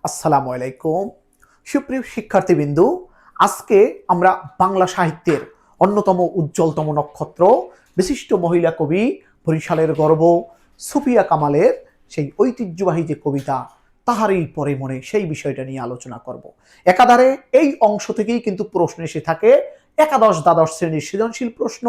আসসালামু আলাইকুম সুপ্রিয় শিক্ষার্থীবৃন্দু, আজকে আমরা বাংলা সাহিত্যের অন্যতম উজ্জ্বলতম নক্ষত্র বিশিষ্ট মহিলা কবি বরিশালের গর্ব সুফিয়া কামালের সেই ঐতিহ্যবাহী যে কবিতা তাহারই পরে মনে সেই বিষয়টা নিয়ে আলোচনা করব। একাধারে এই অংশ থেকেই কিন্তু প্রশ্ন এসে থাকে একাদশ দ্বাদশ শ্রেণীর সৃজনশীল প্রশ্ন,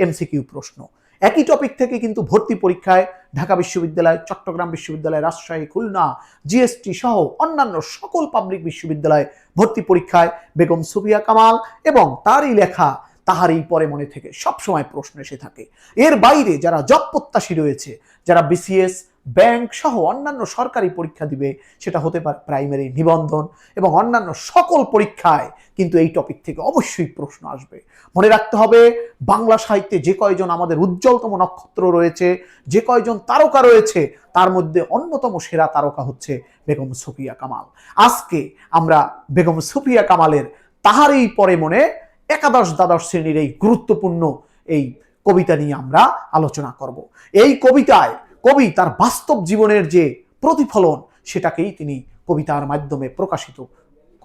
এমসিকিউ প্রশ্ন। একই টপিক থেকে কিন্তু ভর্তি পরীক্ষায় ঢাকা বিশ্ববিদ্যালয়, চট্টগ্রাম বিশ্ববিদ্যালয়, রাজশাহী, খুলনা, জিএসটি সহ অন্যান্য সকল পাবলিক বিশ্ববিদ্যালয় ভর্তি পরীক্ষায় বেগম সুফিয়া কামাল এবং তারই লেখা তাহারই পরে মনে থেকে সবসময় প্রশ্ন এসে থাকে। এর বাইরে যারা জব প্রত্যাশী রয়েছে, যারা বিসিএস, ব্যাংক সহ অন্যান্য সরকারি পরীক্ষা দিবে, সেটা হতে পারে প্রাইমারি, নিবন্ধন এবং অন্যান্য সকল পরীক্ষায় কিন্তু এই টপিক থেকে অবশ্যই প্রশ্ন আসবে। মনে রাখতে হবে, বাংলা সাহিত্যে যে কয়জন আমাদের উজ্জ্বলতম নক্ষত্র রয়েছে, যে কয়জন তারকা রয়েছে, তার মধ্যে অন্যতম সেরা তারকা হচ্ছে বেগম সুফিয়া কামাল। আজকে আমরা বেগম সুফিয়া কামালের তাহারই পরে মনে একাদশ দ্বাদশ শ্রেণীর এই গুরুত্বপূর্ণ এই কবিতা নিয়ে আমরা আলোচনা করব। এই কবিতায় কবি তার বাস্তব জীবনের যে প্রতিফলন সেটাকেই তিনি কবিতার মাধ্যমে প্রকাশিত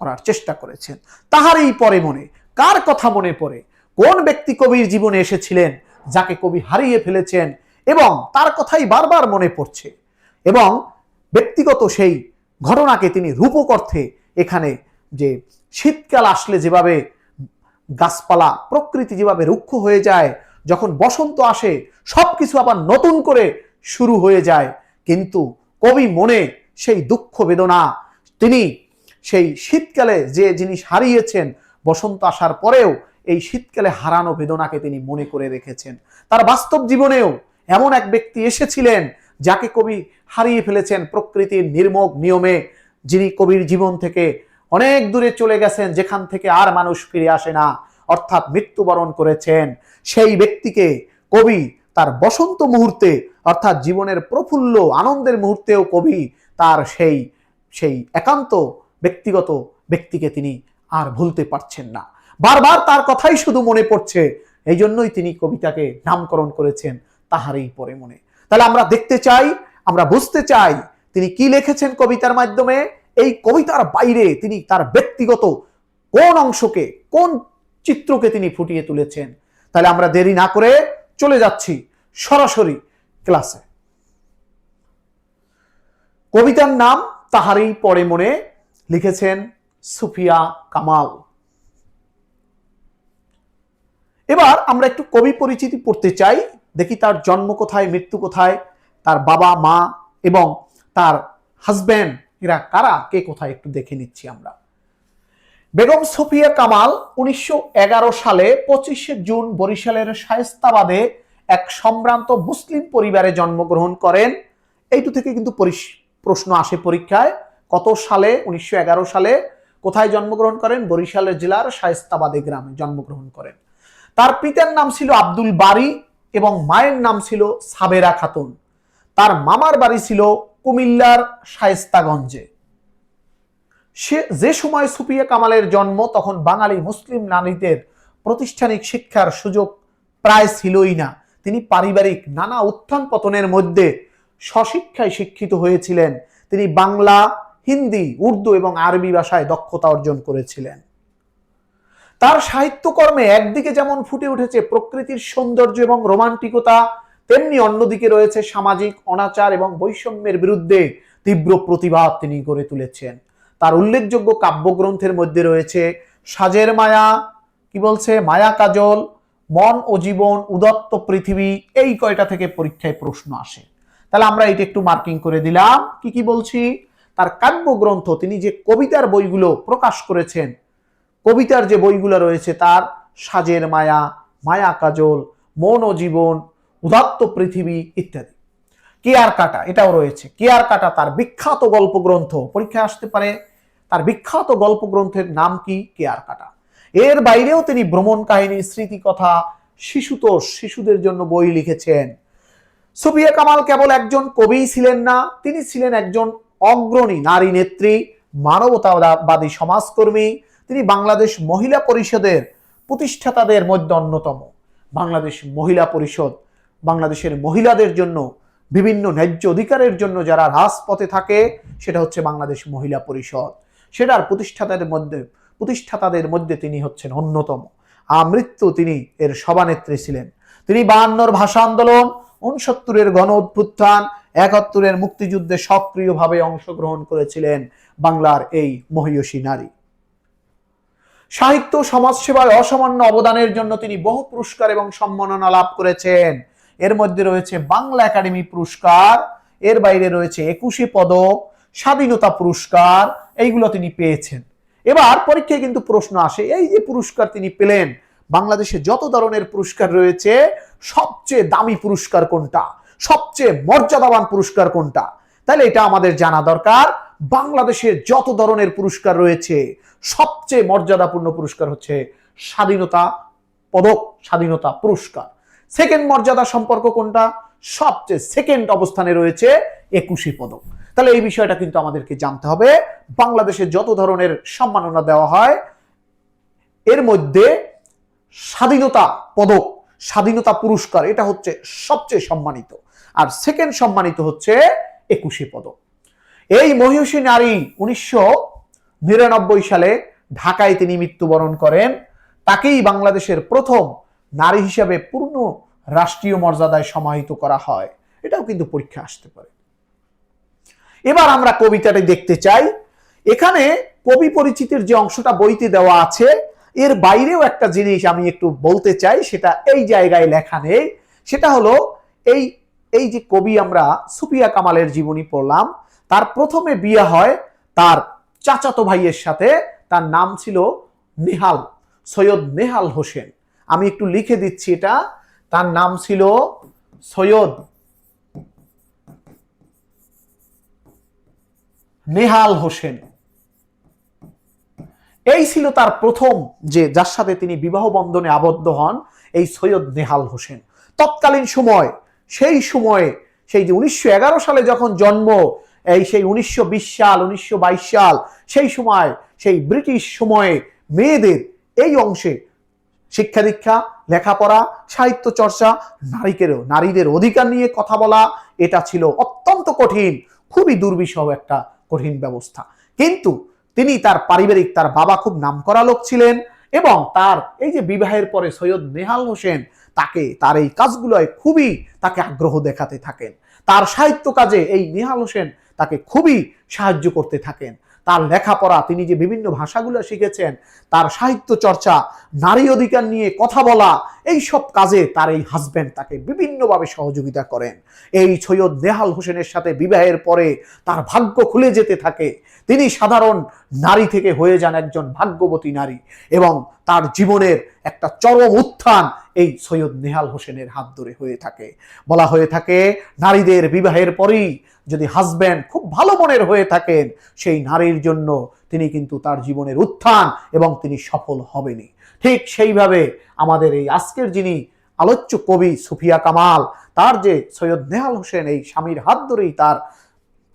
করার চেষ্টা করেছেন। তাহারই পরে মনে কার কথা মনে পড়ে, কোন ব্যক্তি কবির জীবনে এসেছিলেন যাকে কবি হারিয়ে ফেলেছেন এবং তার কথাই বারবার মনে পড়ছে, এবং ব্যক্তিগত সেই ঘটনাকে তিনি রূপক অর্থে এখানে যে শীতকাল আসলে যেভাবে গাছপালা প্রকৃতি যেভাবে রুক্ষ হয়ে যায়, যখন বসন্ত আসে সবকিছু আবার নতুন করে শুরু হয়ে যায়, কিন্তু কবি মনে সেই দুঃখ বেদনা, তিনি সেই শীতকালে যে জিনিস হারিয়েছেন বসন্ত আসার পরেও এই শীতকালে হারানো বেদনাকে তিনি মনে করে রেখেছেন। তার বাস্তব জীবনেও এমন এক ব্যক্তি এসেছিলেন যাকে কবি হারিয়ে ফেলেছেন প্রকৃতির নির্মম নিয়মে, যিনি কবির জীবন থেকে অনেক দূরে চলে গেছেন, যেখান থেকে আর মানুষ ফিরে আসে না, অর্থাৎ মৃত্যুবরণ করেছেন। সেই ব্যক্তিকে কবি তার বসন্ত মুহূর্তে অর্থাৎ জীবনের প্রফুল্ল আনন্দের মুহূর্তেও কবি তার সেই একান্ত ব্যক্তিগত ব্যক্তিকে তিনি আর ভুলতে পারছেন না। বারবার তার কথাই শুধু মনে পড়ছে, এই জন্যই তিনি কবিতাকে নামকরণ করেছেন তাহারই পরে মনে। তাহলে আমরা দেখতে চাই, আমরা বুঝতে চাই তিনি কি লিখেছেন কবিতার মাধ্যমে। এই কবিতার বাইরে তিনি তার ব্যক্তিগত কোন অংশকে, কোন চিত্রকে তিনি ফুটিয়ে তুলেছেন। তাহলে আমরা দেরি না করে চলে যাচ্ছি সরাসরি ক্লাসে। কবিতার নাম তাহারই পরে মনে, লিখেছেন সুফিয়া কামাল। এবার আমরা একটু কবি পরিচিতি পড়তে চাই, দেখি তার জন্ম কোথায়, মৃত্যু কোথায়, তার বাবা মা এবং তার হাজবেন্ড এরা কারা, কে কোথায়, একটু দেখে নিচ্ছি আমরা। বেগম সুফিয়া কামাল 1911 সালে 25 জুন বরিশালের শায়েস্তাবাদে এক সম্ভ্রান্ত মুসলিম পরিবারে জন্মগ্রহণ করেন। এইটু থেকে কিন্তু প্রশ্ন আসে পরীক্ষায়, কত সালে, 1911 সালে কোথায় জন্মগ্রহণ করেন, বরিশালের জেলার শায়েস্তাবাদে গ্রামে জন্মগ্রহণ করেন। তার পিতার নাম ছিল আব্দুল বারী এবং মায়ের নাম ছিল সাবেরা খাতুন। তার মামার বাড়ি ছিল কুমিল্লার শায়েস্তাগঞ্জে। যে সময় সুফিয়া কামালের জন্ম, তখন বাঙালি মুসলিম নারীদের প্রাতিষ্ঠানিক শিক্ষার সুযোগ প্রায় ছিলই না। তিনি পারিবারিক নানা উত্থান পতনের মধ্যে স্বশিক্ষায় শিক্ষিত হয়েছিলেন। তিনি বাংলা, হিন্দি, উর্দু এবং আরবি ভাষায় দক্ষতা অর্জন করেছিলেন। তার সাহিত্যকর্মে একদিকে যেমন ফুটে উঠেছে প্রকৃতির সৌন্দর্য এবং রোমান্টিকতা, তেমনি অন্যদিকে রয়েছে সামাজিক অনাচার এবং বৈষম্যের বিরুদ্ধে তীব্র প্রতিবাদ তিনি গড়ে তুলেছেন। তার উল্লেখযোগ্য কাব্যগ্রন্থের মধ্যে রয়েছে সাজের মায়া, কি বলছে, মায়া কাজল, মন ও জীবন, উদাত্ত পৃথিবী। এই কয়টা থেকে পরীক্ষায় প্রশ্ন আসে। তাহলে আমরা এটা একটু মার্কিং করে দিলাম। কি কি বলছি, তার কাব্যগ্রন্থ, তিনি যে কবিতার বইগুলো প্রকাশ করেছেন, কবিতার যে বইগুলো রয়েছে তার সাজের মায়া, মায়া কাজল, মন ও জীবন, উদাত্ত পৃথিবী ইত্যাদি। কেয়ার কাটা এটাও রয়েছে। কেয়ার কাটা তার বিখ্যাত গল্প গ্রন্থ, পরীক্ষায় আসতে পারে। তার বিখ্যাত গল্প গ্রন্থের নাম কি, কেয়ার কাটা। এর বাইরেও তিনি ভ্রমণ কাহিনী, স্মৃতিকথা, শিশুতোষ, শিশুদের জন্য বই লিখেছেন। সুফিয়া কামাল কেবল একজন কবিই ছিলেন না, তিনি ছিলেন একজন অগ্রণী নারী নেত্রী, মানবতাবাদী সমাজকর্মী। তিনি বাংলাদেশ মহিলা পরিষদের প্রতিষ্ঠাতাদের মধ্যে অন্যতম। বাংলাদেশ মহিলা পরিষদ বাংলাদেশের মহিলাদের জন্য বিভিন্ন ন্যায্য অধিকারের জন্য যারা রাজপথে থাকে, সেটা হচ্ছে বাংলাদেশ মহিলা পরিষদ। সেটার প্রতিষ্ঠাতাদের মধ্যে তিনি হচ্ছেন অন্যতম। আমৃত্যু তিনি এর সভানেত্রী ছিলেন। তিনি 52 ভাষা আন্দোলন, 69 গণ অভ্যুত্থান, 71 মুক্তিযুদ্ধে সক্রিয়ভাবে অংশগ্রহণ করেছিলেন বাংলার এই মহিয়সী নারী। সাহিত্য সমাজসেবায় অসামান্য অবদানের জন্য তিনি বহু পুরস্কার এবং সম্মাননা লাভ করেছেন। এর মধ্যে রয়েছে বাংলা একাডেমি পুরস্কার, এর বাইরে রয়েছে 21 পদক, স্বাধীনতা পুরস্কার, এইগুলো তিনি পেয়েছেন। এবার পরীক্ষায় কিন্তু প্রশ্ন আসে, এই যে পুরস্কার তিনি পেলেন, বাংলাদেশে যত ধরনের পুরস্কার রয়েছে সবচেয়ে দামি পুরস্কার কোনটা, সবচেয়ে মর্যাদাবান পুরস্কার কোনটা? তাহলে এটা আমাদের জানা দরকার। বাংলাদেশের যত ধরনের পুরস্কার রয়েছে সবচেয়ে মর্যাদাপূর্ণ পুরস্কার হচ্ছে স্বাধীনতা পদক, স্বাধীনতা পুরস্কার। সেকেন্ড মর্যাদা সম্পর্ক কোনটা? সবচেয়ে সেকেন্ড অবস্থানে রয়েছে 21 পদক। তাহলে এই বিষয়টা কিন্তু আমাদেরকে জানতে হবে। বাংলাদেশে যত ধরনের সম্মাননা দেওয়া হয় এর মধ্যে স্বাধীনতা পদক, স্বাধীনতা পুরস্কার, এটা হচ্ছে সবচেয়ে সম্মানিত। আর সেকেন্ড সম্মানিত হচ্ছে 21 পদক। এই মহিয়সী নারী 1999 সালে ঢাকায় তিনি মৃত্যুবরণ করেন। তাকেই বাংলাদেশের প্রথম নারী হিসেবে পূর্ণ রাষ্ট্রীয় মর্যাদায় সমাহিত করা হয়। এটাও কিন্তু পরীক্ষা আসতে পারে। এবার আমরা কবিতাটি দেখতে চাই। এখানে কবি পরিচিতির যে অংশটা বইতে দেওয়া আছে, এর বাইরেও একটা জিনিস আমি একটু বলতে চাই, সেটা এই জায়গায় লেখা নেই। সেটা হলো এই যে কবি আমরা সুফিয়া কামালের জীবনী পড়লাম, তার প্রথমে বিয়ে হয় তার চাচাতো ভাইয়ের সাথে। তার নাম ছিল নেহাল, সৈয়দ নেহাল হোসেন। আমি একটু লিখে দিচ্ছি এটা। তার নাম ছিল সৈয়দ নেহাল হোসেন। এই ছিল তার প্রথম, যে যার সাথে তিনি বিবাহ বন্ধনে আবদ্ধ হন, এই সৈয়দ নেহাল হোসেন। তৎকালীন সময়, সেই সময়ে, সেই যে 1911 সালে যখন জন্ম, এই সেই 1920 সাল, 1922 সাল, সেই সময়, সেই ব্রিটিশ সময়ে মেয়েদের এই অংশে শিক্ষা দীক্ষা, লেখাপড়া, সাহিত্য চর্চা, নারীদের অধিকার নিয়ে কথা বলা, এটা ছিল অত্যন্ত কঠিন, খুবই দুর্বিষহ একটা কঠিন ব্যবস্থা। কিন্তু তিনি তার পারিবারিক, তার বাবা খুব নামকরা লোক ছিলেন, এবং তার এই যে বিবাহের পরে সৈয়দ নেহাল হোসেন তার এই কাজগুলোয় খুবই তাকে আগ্রহ দেখাতে থাকেন। তার সাহিত্য কাজে এই নেহাল হোসেন তাকে খুবই সাহায্য করতে থাকেন। তার লেখাপড়া, তিনি যে বিভিন্ন ভাষাগুলো শিখেছেন, তার সাহিত্য চর্চা, নারী অধিকার নিয়ে কথা বলা, এই সব কাজে তার এই হাজব্যান্ড তাকে বিভিন্নভাবে সহযোগিতা করেন। এই সৈয়দ নেহাল হোসেনের সাথে বিবাহের পরে তার ভাগ্য খুলে যেতে থাকে। তিনি সাধারণ নারী থেকে হয়ে যান একজন ভাগ্যবতী নারী, এবং তার জীবনের একটা চরম উত্থান এই সৈয়দ নেহাল হোসেনের হাত ধরে হয়ে থাকে। বলা হয়ে থাকে, নারীদের বিবাহের পরেই যদি হাজব্যান্ড খুব ভালো মনের হয়ে থাকেন, সেই নারীর জন্য তিনি কিন্তু তার জীবনের উত্থান, এবং তিনি সফল হবেনই। ঠিক সেইভাবে আমাদের এই আজকের যিনি আলোচ্য কবি সুফিয়া কামাল, তার যে সৈয়দ নেহাল হোসেন, এই স্বামীর হাত ধরেই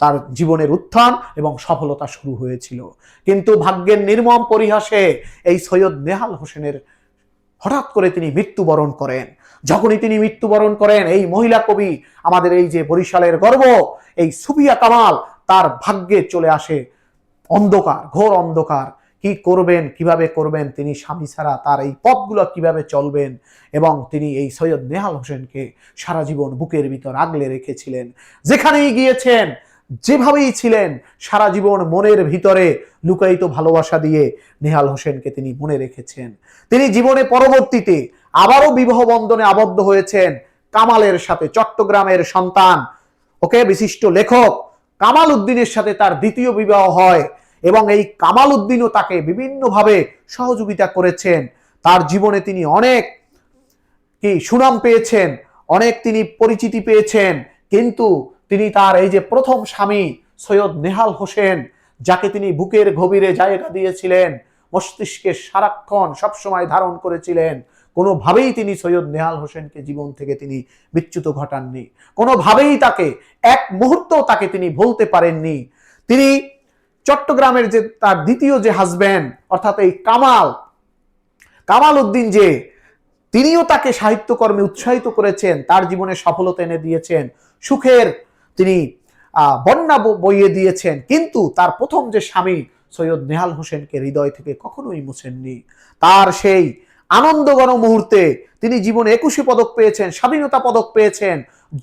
তার জীবনের উত্থান এবং সফলতা শুরু হয়েছিল। কিন্তু ভাগ্যের নির্মম পরিহাসে এই সৈয়দ নেহাল হোসেনের হঠাৎ করে তিনি মৃত্যুবরণ করেন। যখনই তিনি মৃত্যুবরণ করেন, এই মহিলা কবি, আমাদের এই যে বরিশালের গর্ব, এই সুফিয়া কামাল, তার ভাগ্যে চলে আসে অন্ধকার, ঘোর অন্ধকার। কি করবেন, কিভাবে করবেন, তিনি স্বামী ছাড়া তার এই পথগুলো কিভাবে চলবেন, এবং তিনি এই সৈয়দ নেহাল হোসেনকে সারা জীবন বুকের ভিতর আগলে রেখেছিলেন। যেখানেই গিয়েছেন, যেভাবেই ছিলেন, সারা জীবন মনের ভিতরে লুকায়িত ভালোবাসা দিয়ে নেহাল হোসেনকে তিনি মনে রেখেছেন। তিনি জীবনে পরবর্তীতে আবারও বিবাহ বন্ধনে আবদ্ধ হয়েছেন কামালের সাথে, চট্টগ্রামের সন্তান, বিশিষ্ট লেখক কামাল উদ্দিনের সাথে তার দ্বিতীয় বিবাহ হয়, এবং এই কামাল উদ্দিনও তাকে বিভিন্নভাবে সহযোগিতা করেছেন। তার জীবনে তিনি অনেক সুনাম পেয়েছেন, অনেক তিনি পরিচিতি পেয়েছেন। কিন্তু তিনি তার এই যে প্রথম স্বামী সৈয়দ নেহাল হোসেন, যাকে তিনি বুকের গভীরে জায়গা দিয়েছিলেন, মস্তিষ্কে সারাক্ষণ সবসময় ধারণ করেছিলেন, কোনোভাবেই তিনি সৈয়দ নেহাল হোসেনকে জীবন থেকে তিনি বিচ্যুত ঘটাননি। কোনোভাবেই তাকে, এক মুহূর্ত তাকে তিনি ভুলতে পারেননি। তিনি চট্টগ্রামের যে তার দ্বিতীয় যে হাজব্যান্ড, অর্থাৎ এই কামাল উদ্দিন, যে তিনিও তাকে সাহিত্যকর্মে উৎসাহিত করেছেন, তার জীবনে সফলতা এনে দিয়েছেন। সুখের তিনি বন্যা বইয়ে দিয়েছেন, কিন্তু তার প্রথম যে স্বামী সৈয়দ নেহাল হোসেনকে হৃদয় থেকে কখনোই মুছেননি। তার সেই আনন্দঘন মুহূর্তে তিনি জীবনে 21 পদক পেয়েছেন, স্বাধীনতা পদক পেয়েছেন,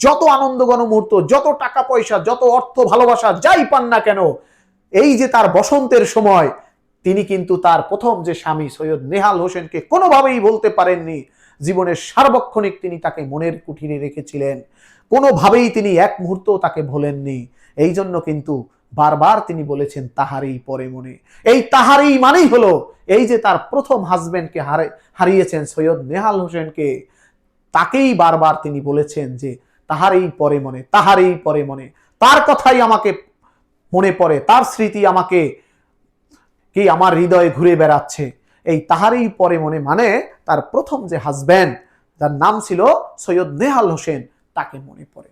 যত আনন্দঘন মুহূর্ত, যত টাকা পয়সা, যত অর্থ, ভালোবাসা যাই পান না কেন, এই যে তার বসন্তের সময় তিনি কিন্তু তার প্রথম যে স্বামী সৈয়দ নেহাল হোসেনকে কোনোভাবেই বলতে পারেননি। জীবনের সার্বক্ষণিক তিনি তাকে মনের কুঠিরে রেখেছিলেন, কোনোভাবেই তিনি এক মুহূর্ত তাকে ভোলেননি। এই জন্য কিন্তু বারবার তিনি বলেছেন তাহারই পরে মনে। এই তাহারই মানেই হলো এই যে তার প্রথম হাজবেন্ডকে হারিয়েছেন সৈয়দ নেহাল হোসেনকে, তাকেই বারবার তিনি বলেছেন যে তাহারই পরে মনে, তাহারই পরে মনে, তার কথাই আমাকে মনে পড়ে, তার স্মৃতি আমাকে কি আমার হৃদয়ে ঘুরে বেড়াচ্ছে। এই তাহারই পরে মনে মানে তার প্রথম যে হাজবেন্ড, যার নাম ছিল সৈয়দ নেহাল হোসেন, তাকে মনে পড়ে।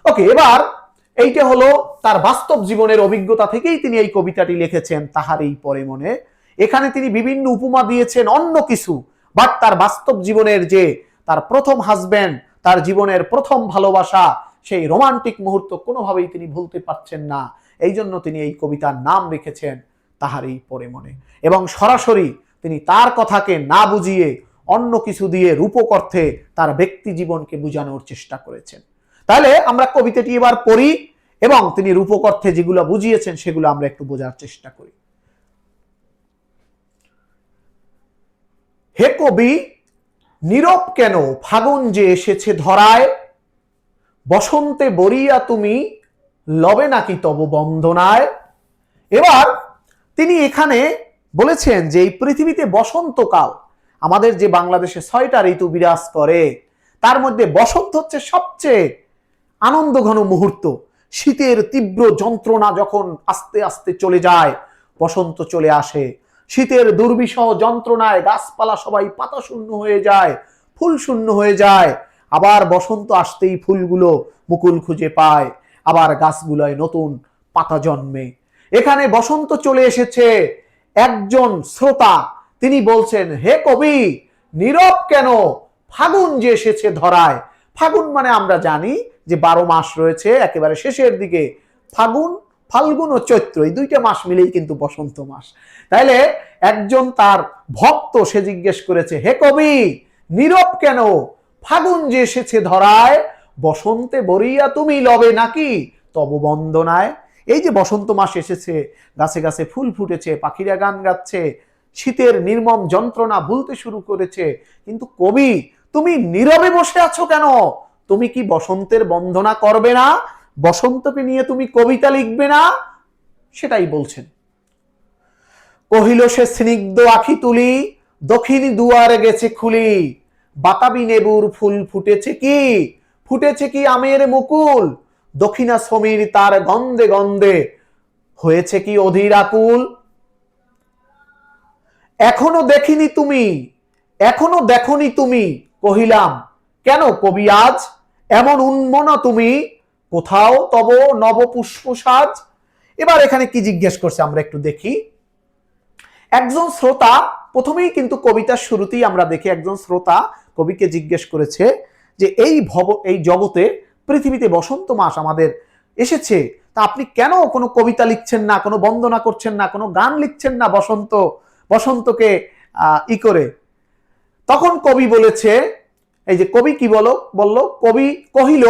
ওকে, এবার এইটা হলো তার বাস্তব জীবনের অভিজ্ঞতা থেকেই তিনি এই কবিতাটি লিখেছেন তাহারই পরে মনে। এখানে তিনি বিভিন্ন উপমা দিয়েছেন অন্য কিছু, বাট তার বাস্তব জীবনের যে তার প্রথম হাজবেন্ড, তার জীবনের প্রথম ভালোবাসা, সেই রোমান্টিক মুহূর্ত কোনোভাবেই তিনি ভুলতে পারছেন না। এই জন্য তিনি এই কবিতার নাম রেখেছেন তাহারই পরে মনে, এবং সরাসরি তিনি তার কথাকে না বুঝিয়ে অন্য কিছু দিয়ে রূপক অর্থে তার ব্যক্তি জীবনকে বোঝানোর চেষ্টা করেছেন। তাহলে আমরা কবিতাটি এবার পড়ি এবং তিনি রূপক অর্থে যেগুলো বুঝিয়েছেন সেগুলো আমরা একটু বোঝার চেষ্টা করি। হে কবি, নীরব কেন ফাগুন যে এসেছে ধরায়, বসন্তে বরিয়া তুমি লবে নাকি তব বন্দনায়। এবার তিনি এখানে বলেছেন যে এই পৃথিবীতে বসন্তকাল, আমাদের যে বাংলাদেশে 6টা ঋতু বিরাজ করে, তার মধ্যে বসন্ত হচ্ছে সবচেয়ে আনন্দঘন মুহূর্ত। শীতের তীব্র যন্ত্রণা যখন আস্তে আস্তে চলে যায়, বসন্ত চলে আসে। শীতের দুর্বিষহ যন্ত্রণায় গাছপালা সবাই পাতা শূন্য হয়ে যায়, ফুল শূন্য হয়ে যায়। আবার বসন্ত আসতেই ফুলগুলো মুকুল খুঁজে পায়, আবার গাছগুলোয় নতুন পাতা জন্মে। এখানে বসন্ত চলে এসেছে। একজন শ্রোতা তিনি বলছেন, হে কবি, নীরব কেন ফাগুন যে এসেছে ধরায়। ফাগুন মানে আমরা জানি যে 12 মাস রয়েছে, একেবারে শেষের দিকে ফাগুন, ফাল্গুন ও চৈত্র, এই 2টা মাস মিলেই কিন্তু বসন্ত মাস। তাইলে একজন তার ভক্ত সে জিজ্ঞেস করেছে, হে কবি, নীরব কেন ফাগুন যে এসেছে ধরায়, বসন্তে বরিয়া তুমি লবে নাকি তব বন্দনায়। এই যে বসন্ত মাস এসেছে, গাছে গাছে ফুল ফুটেছে, পাখিরা গান গাচ্ছে, শীতের নির্মম যন্ত্রণা ভুলতে শুরু করেছে, কিন্তু কবি তুমি নীরবে বসে আছো কেন? তুমি কি বসন্তের বন্দনা করবে না? বসন্তকে নিয়ে তুমি কবিতা লিখবে না? সেটাই বলছেন। কহিল সে স্নিগ্ধ আখি তুলি, দক্ষিণ দুয়ারে গেছে খুলি, বাতাবি নেবুর ফুল ফুটেছে কি, ফুটেছে কি আমের মুকুল, দক্ষিণা সমীর তার গন্ধে গন্ধে হয়েছে কি অধীর আকুল। এখনো দেখিনি তুমি, এখনো দেখনি তুমি, কহিলাম কেন কবি আজ এমন উন্মনা তুমি, কোথাও তব নবপুষ্প সাজ। এবার এখানে কি জিজ্ঞেস করছে আমরা একটু দেখি। একজন শ্রোতা প্রথমেই কিন্তু কবিতার শুরুতেই আমরা দেখি একজন শ্রোতা কবিকে জিজ্ঞেস করেছে যে এই জগতে পৃথিবীতে বসন্ত মাস আমাদের এসেছে, তা আপনি কেন কোনো কবিতা লিখছেন না, কোনো বন্দনা করছেন না, কোনো গান লিখছেন না বসন্তকে করে। তখন কবি বলেছে, এই যে কবি কি বলল, কবি কহিল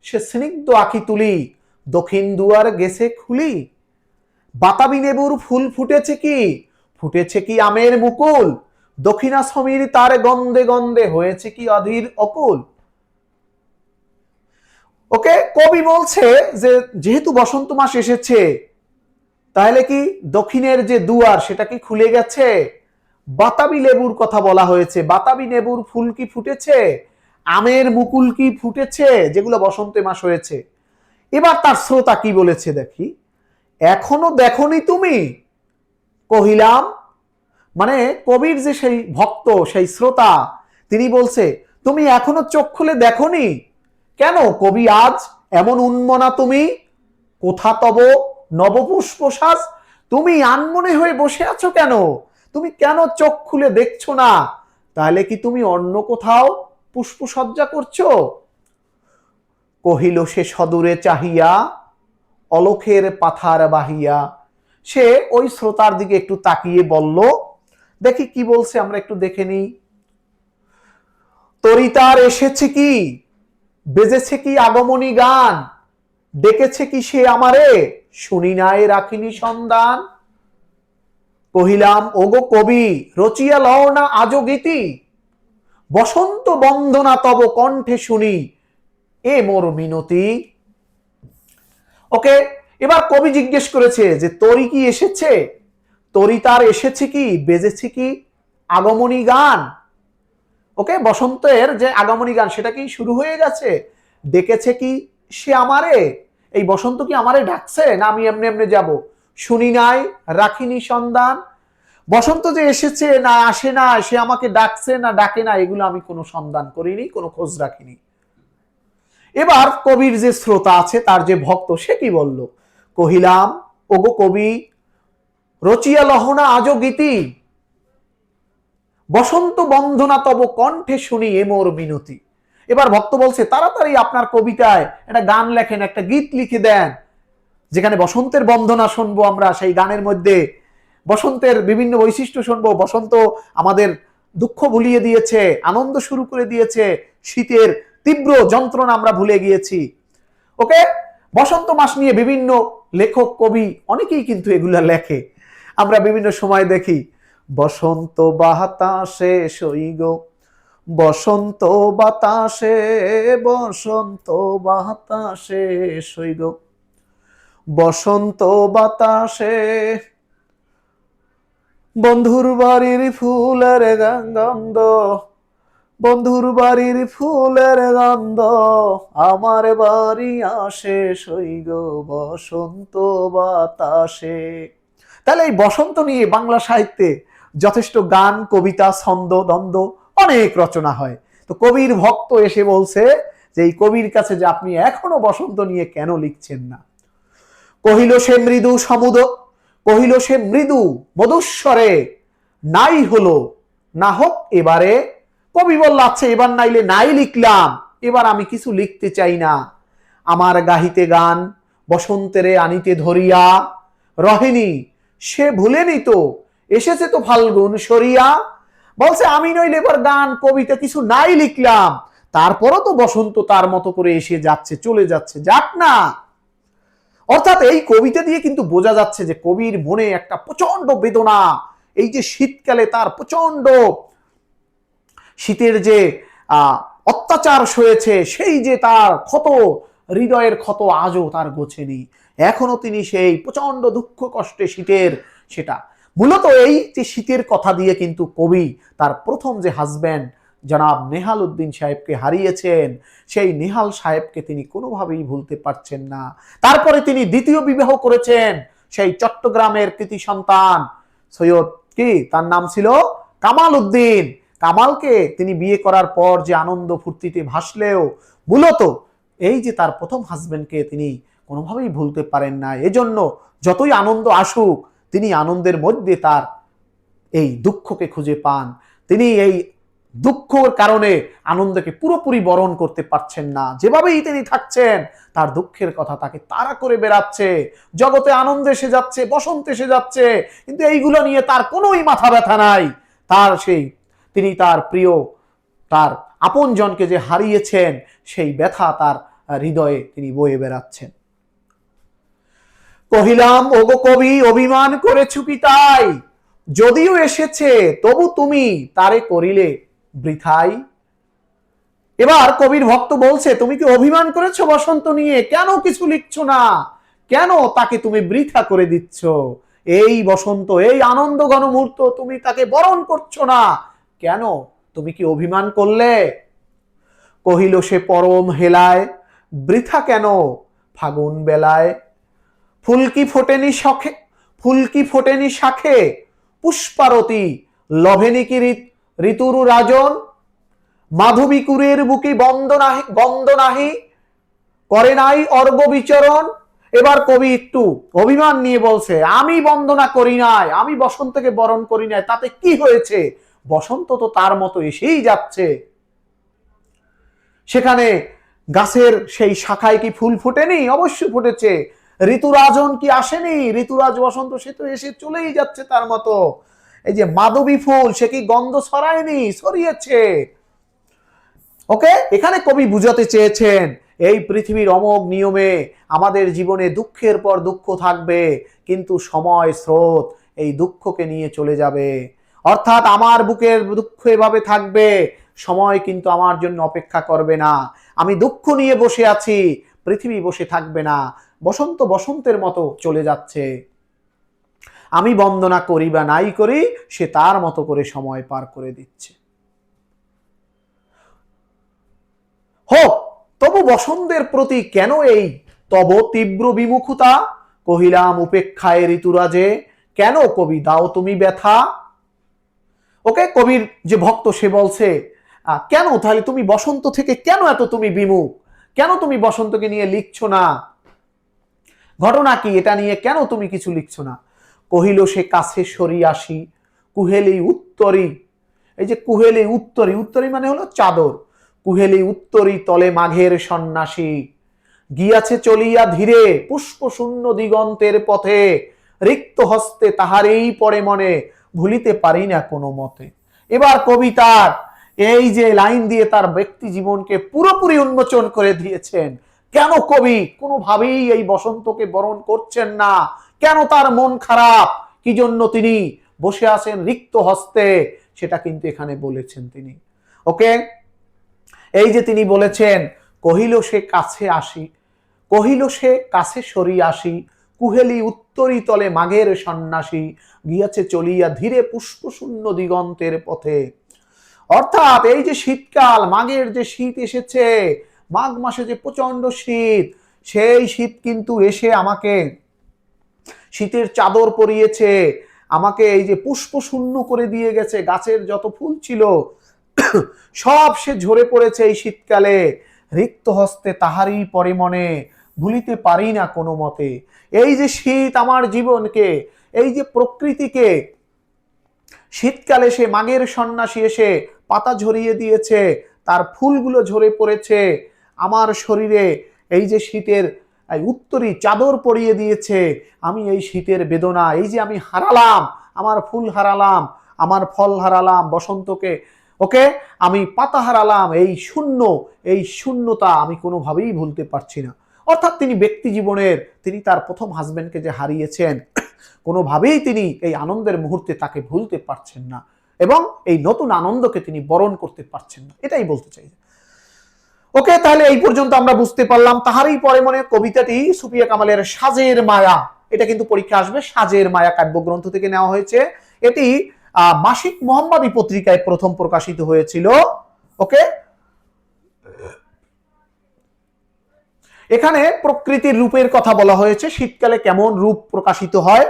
সে স্নিগ্ধ আখি তুলি, দক্ষিণ দুয়ার গেছে খুলি, বাতাবি নেবুর ফুল ফুটেছে কি, ফুটেছে কি আমের মুকুল, দক্ষিণা সমীর তার গন্ধে গন্ধে হয়েছে কি অধীর অকুল। ওকে, কবি বলছে যে যেহেতু বসন্ত মাস এসেছে, তাহলে কি দক্ষিণের যে দুয়ার সেটা কি খুলে গেছে? বাতাবি লেবুর কথা বলা হয়েছে, বাতাবি নেবুর ফুল কি ফুটেছে, আমের মুকুল কি ফুটেছে, যেগুলো বসন্ত মাস হয়েছে। এবার তার শ্রোতা কি বলেছে দেখি, এখনো দেখনি তুমি, কহিলাম, মানে কবির যে সেই ভক্ত, সেই শ্রোতা, তিনি বলছে তুমি এখনো চোখ খুলে দেখনি কেন কবি আজ এমন উন্মনা তুমি, কোথা তব নবপুষ্প সাজ। তুমি আনমনে হয়ে বসে আছো কেন? তুমি কেন চোখ খুলে দেখছো না? তাহলে কি তুমি অন্য কোথাও পুষ্পসজ্জা করছো? কহিল সে সদূরে চাহিয়া, অলখের পাথার বাহিয়া। সে ওই শ্রোতার দিকে একটু তাকিয়ে বলল, দেখি কি বলছে, আমরা একটু দেখে নিই। তরিতার এসেছে কি, বেজেছে কি আগমনী গান, ডেকেছে কি সে আমারে, শুনি নাই রাখিনি সন্ধান। কহিলাম ওগো কবি, রচিয়া লও না আজো গীতি, বসন্ত বন্দনা তব কণ্ঠে শুনি এ মোর মিনতি। ওকে, এবার কবি জিজ্ঞেস করেছে যে তরি কি এসেছে, তরি তার এসেছে কি, বেজেছে কি আগমনী গান। ওকে, বসন্তের যে আগমনী গান সেটা কি শুরু হয়ে গেছে, ডেকেছে কি সে আমারে, এই বসন্ত কি আমারে ডাকছে, না আমি এমনি এমনি যাব। শুনি নাই রাখিনি সন্ধান, বসন্ত যে এসেছে না আসে না, সে আমাকে ডাকছে না ডাকে না, এগুলো আমি কোনো সন্ধান করিনি, কোনো খোঁজ রাখিনি। এবার কবির যে শ্রোতা আছে, তার যে ভক্ত, সে কি বলল, কহিলাম ওগো কবি, রচিয়া লহনা আজো গীতি, বসন্ত বন্দনা তব কণ্ঠে শুনি এ মোর মিনতি। এবার ভক্ত বলছে তাড়াতাড়ি আপনার কবিতায় একটা গান লেখেন, একটা গীত লিখে দেন, যেখানে বসন্তের বন্দনা শুনবো আমরা, সেই গানের মধ্যে বসন্তের বিভিন্ন বৈশিষ্ট্য শুনবো। বসন্ত আমাদের দুঃখ ভুলিয়ে দিয়েছে, আনন্দ শুরু করে দিয়েছে, শীতের তীব্র যন্ত্রণা আমরা ভুলে গিয়েছি। ওকে, বসন্ত মাস নিয়ে বিভিন্ন লেখক কবি অনেকেই কিন্তু এগুলা লেখে, আমরা বিভিন্ন সময় দেখি। বসন্ত বাতাসে সইগ, বসন্ত বাতাসে, বসন্ত বাতাসে সইগ, বসন্ত বাতাসে বন্ধুর বাড়ির ফুলের গন্ধ, বন্ধুর বাড়ির ফুলের গন্ধ আমার বাড়ি আসে সইগ বসন্ত বাতাসে। তাহলে এই বসন্ত নিয়ে বাংলা সাহিত্যে যথেষ্ট গান, কবিতা, ছন্দ, দ্বন্দ্ব অনেক রচনা হয়। তো কবির ভক্ত এসে বলছে যে এই কবির কাছে যে আপনি এখনো বসন্ত নিয়ে কেন লিখছেন না। কহিল সে মৃদু সমুদ, কহিল সে মৃদু মধুস্বরে, নাই হলো না হোক এবারে। কবি বলল আচ্ছা এবার নাইলে নাই লিখলাম, এবার আমি কিছু লিখতে চাই না। আমার গাহিতে গান বসন্তেরে আনিতে ধরিয়া, রহেনি সে ভুলেনি তো, এসেছে তো ফাল্গুন সরিয়া। বলছে আমি নইলে এবার গান কবিতা কিছু নাই লিখলাম, তারপরও তো বসন্ত তার মতো করে এসে যাচ্ছে, চলে যাচ্ছে, যাক না। অর্থাৎ এই কবিতা দিয়ে কিন্তু বোঝা যাচ্ছে যে কবির মনে একটা প্রচন্ড বেদনা, এই যে শীতকালে তার প্রচন্ড শীতের যে অত্যাচার সয়েছে, সেই যে তার ক্ষত, হৃদয়ের ক্ষত আজও তার গোছেনি, এখনো তিনি সেই প্রচন্ড দুঃখ কষ্টে শীতের, সেটা মূলত এই যে শীতের কথা দিয়ে কিন্তু কবি তার প্রথম যে হাজব্যান্ড জনাব নেহাল উদ্দিন সাহেবকে হারিয়েছেন, সেই নেহাল সাহেবকে তিনি কোনোভাবেই ভুলতে পারছেন না। তারপরে তিনি দ্বিতীয় বিবাহ করেছেন, সেই চট্টগ্রামের কৃতি সন্তান সৈয়দ, কি তার নাম ছিল কামাল উদ্দিন। কামালকে তিনি বিয়ে করার পর যে আনন্দ ফুর্তিতে ভাসলেও মূলত এই যে তার প্রথম হাজবেন্ডকে তিনি কোনোভাবেই ভুলতে পারেন না। এজন্য যতই আনন্দ আসুক, তিনি আনন্দের মধ্যে তার এই দুঃখকে খুঁজে পান। তিনি এই দুঃখের কারণে আনন্দকে পুরোপুরি বরণ করতে পারছেন না, যেভাবেই তিনি থাকছেন তার দুঃখের কথা তাকে তাড়া করে বেড়াচ্ছে। জগতে আনন্দ এসে যাচ্ছে, বসন্ত এসে যাচ্ছে, কিন্তু এইগুলো নিয়ে তার কোনোই মাথা ব্যথা নাই। তার সেই তিনি তার প্রিয়, তার আপন জনকে যে হারিয়েছেন, সেই ব্যথা তার হৃদয়ে তিনি বয়ে বেড়াচ্ছেন। কহিলাম ওগো কবি, অভিমান করেছো কি তাই, যদিও এসেছে তবু তুমি তারে করিলে বৃথাই। এবার কবির ভক্ত বলছে তুমি কি অভিমান করেছো বসন্ত নিয়ে, কেন কিছু লিখছো না, কেন তাকে তুমি বৃথা করে দিচ্ছ, এই বসন্ত, এই আনন্দ ঘন মুহূর্ত তুমি তাকে বরণ করছো না, কেন, তুমি কি অভিমান করলে। কহিল সে পরম হেলায়, বৃথা কেন ফাগুন বেলায়, ফুলকি ফোটেনি শখে, ফুলকি ফোটেনি শাখে, পুষ্পারতি লভেনি কি ঋতুর রাজন, মাধবীকুরের বুকে গন্ধ নাহি, করে নাই অর্ঘ বিচরণ। এবার কবি একটু অভিমান নিয়ে বলছে আমি বন্দনা করি নাই, আমি বসন্তকে বরণ করি নাই, তাতে কি হয়েছে, বসন্ত তো তার মতো এসেই যাচ্ছে। সেখানে গাছের সেই শাখায় কি ফুল ফোটেনি? অবশ্যই ফুটেছে। ঋতুরাজন কি আসেনি? ঋতুরাজ বসন্ত সে তো এসে চলেই যাচ্ছে তার মতো। এই যে মাধবী ফুল, সে কি গন্ধ ছড়ায়নি? ছড়িয়েছে। ওকে, এখানে কবি বুঝাতে চেয়েছেন এই পৃথিবীর অমোঘ নিয়মে আমাদের জীবনে দুঃখের পর দুঃখ থাকবে, কিন্তু সময় স্রোত এই দুঃখকে নিয়ে চলে যাবে। অর্থাৎ আমার বুকের দুঃখ এভাবে থাকবে, সময় কিন্তু আমার জন্য অপেক্ষা করবে না। আমি দুঃখ নিয়ে বসে আছি, পৃথিবী বসে থাকবে না। বসন্ত বসন্তের মতো চলে যাচ্ছে। আমি বন্দনা করি বা নাই করি, সে তার মতো করে সময় পার করে দিচ্ছে। হোক তবু বসন্তের প্রতি কেন এই তব তীব্র বিমুখতা? কহিলাম উপেক্ষায় ঋতুরাজে, কেন কবি দাও তুমি ব্যথা? ওকে, কবির যে ভক্ত সে বলছে কেন তাহলে তুমি বসন্ত থেকে কেন এত তুমি বিমুখ? কেন তুমি বসন্তকে নিয়ে লিখছো না? ঘটনা কি? এটা নিয়ে কেন তুমি কিছু লিখছো না? কহিল সে কাছে সরি আসি, কুহেলি উত্তরী। এই যে কুহেলি উত্তরী, উত্তরী মানে হলো চাদর। কুহেলি উত্তরী তলে মাঘের সন্ন্যাসী, গিয়াছে চলিয়া ধীরে পুষ্প শূন্য দিগন্তের পথে, রিক্ত হস্তে তাহারেই পড়ে মনে, ভুলিতে পারি না কোনো মতে। এবার কবিতার এই যে লাইন দিয়ে তার ব্যক্তি জীবনকে পুরোপুরি উন্মোচন করে দিয়েছেন। কেন কবি কোনোভাবেই এই বসন্তকে বরণ করছেন না? কেন তার মন খারাপ? কি জন্য তিনি বসে আছেন রিক্ত হস্তে? সেটা কিন্তু এখানে বলেছেন তিনি। ওকে, এই যে তিনি বলেছেন কহিল সে কাছে আসি, কহিল সে কাছে সরি আসি, কুহেলি উত্তরী তলে মাঘের সন্ন্যাসী, গিয়াছে চলিয়া ধীরে পুষ্পশূন্য দিগন্তের পথে। অর্থাৎ এই যে শীতকাল, মাঘের যে শীত এসেছে, মাঘ মাসে যে প্রচন্ড শীত, সেই শীত কিন্তু এসে আমাকে শীতের চাদর পরিয়েছে, আমাকে এই যে পুষ্প শূন্য করে দিয়ে গেছে। গাছের যত ফুল ছিল সব সে ঝরে পড়েছে এই শীতকালে। রিক্ত হস্তে তাহারই পরে মনে, ভুলিতে পারি না কোনো মতে। এই যে শীত আমার জীবনকে, এই যে প্রকৃতিকে শীতকালে সে মাঘের সন্ন্যাসী এসে পাতা ঝরিয়ে দিয়েছে, তার ফুলগুলো ঝরে পড়েছে আমার শরীরে। এই যে শীতের উত্তরী চাদর পরিয়ে দিয়েছে, আমি এই শীতের বেদনা, এই যে আমি হারালাম, আমার ফুল হারালাম, আমার ফল হারালাম বসন্তকে, ওকে, আমি পাতা হারালাম, এই শূন্য, এই শূন্যতা আমি কোনোভাবেই ভুলতে পারছি না। অর্থাৎ তিনি ব্যক্তি জীবনের, তিনি তার প্রথম হাজবেন্ডকে যে হারিয়েছেন, কোনোভাবেই তিনি এই আনন্দের মুহূর্তে তাকে ভুলতে পারছেন না, এবং এই নতুন আনন্দকে তিনি বরণ করতে পারছেন না, এটাই বলতে চাই। ওকে, তাহলে এই পর্যন্ত আমরা বুঝতে পারলাম তাহারই পরে মনে কবিতাটি সুফিয়া কামালের সাজের মায়া, এটা কিন্তু পরীক্ষা আসবে, সাজের মায়া কাব্যগ্রন্থ থেকে নেওয়া হয়েছে। এটি মাসিক মোহাম্মদী পত্রিকায় প্রথম প্রকাশিত হয়েছিল। ওকে, এখানে প্রকৃতির রূপের কথা বলা হয়েছে, শীতকালে কেমন রূপ প্রকাশিত হয়।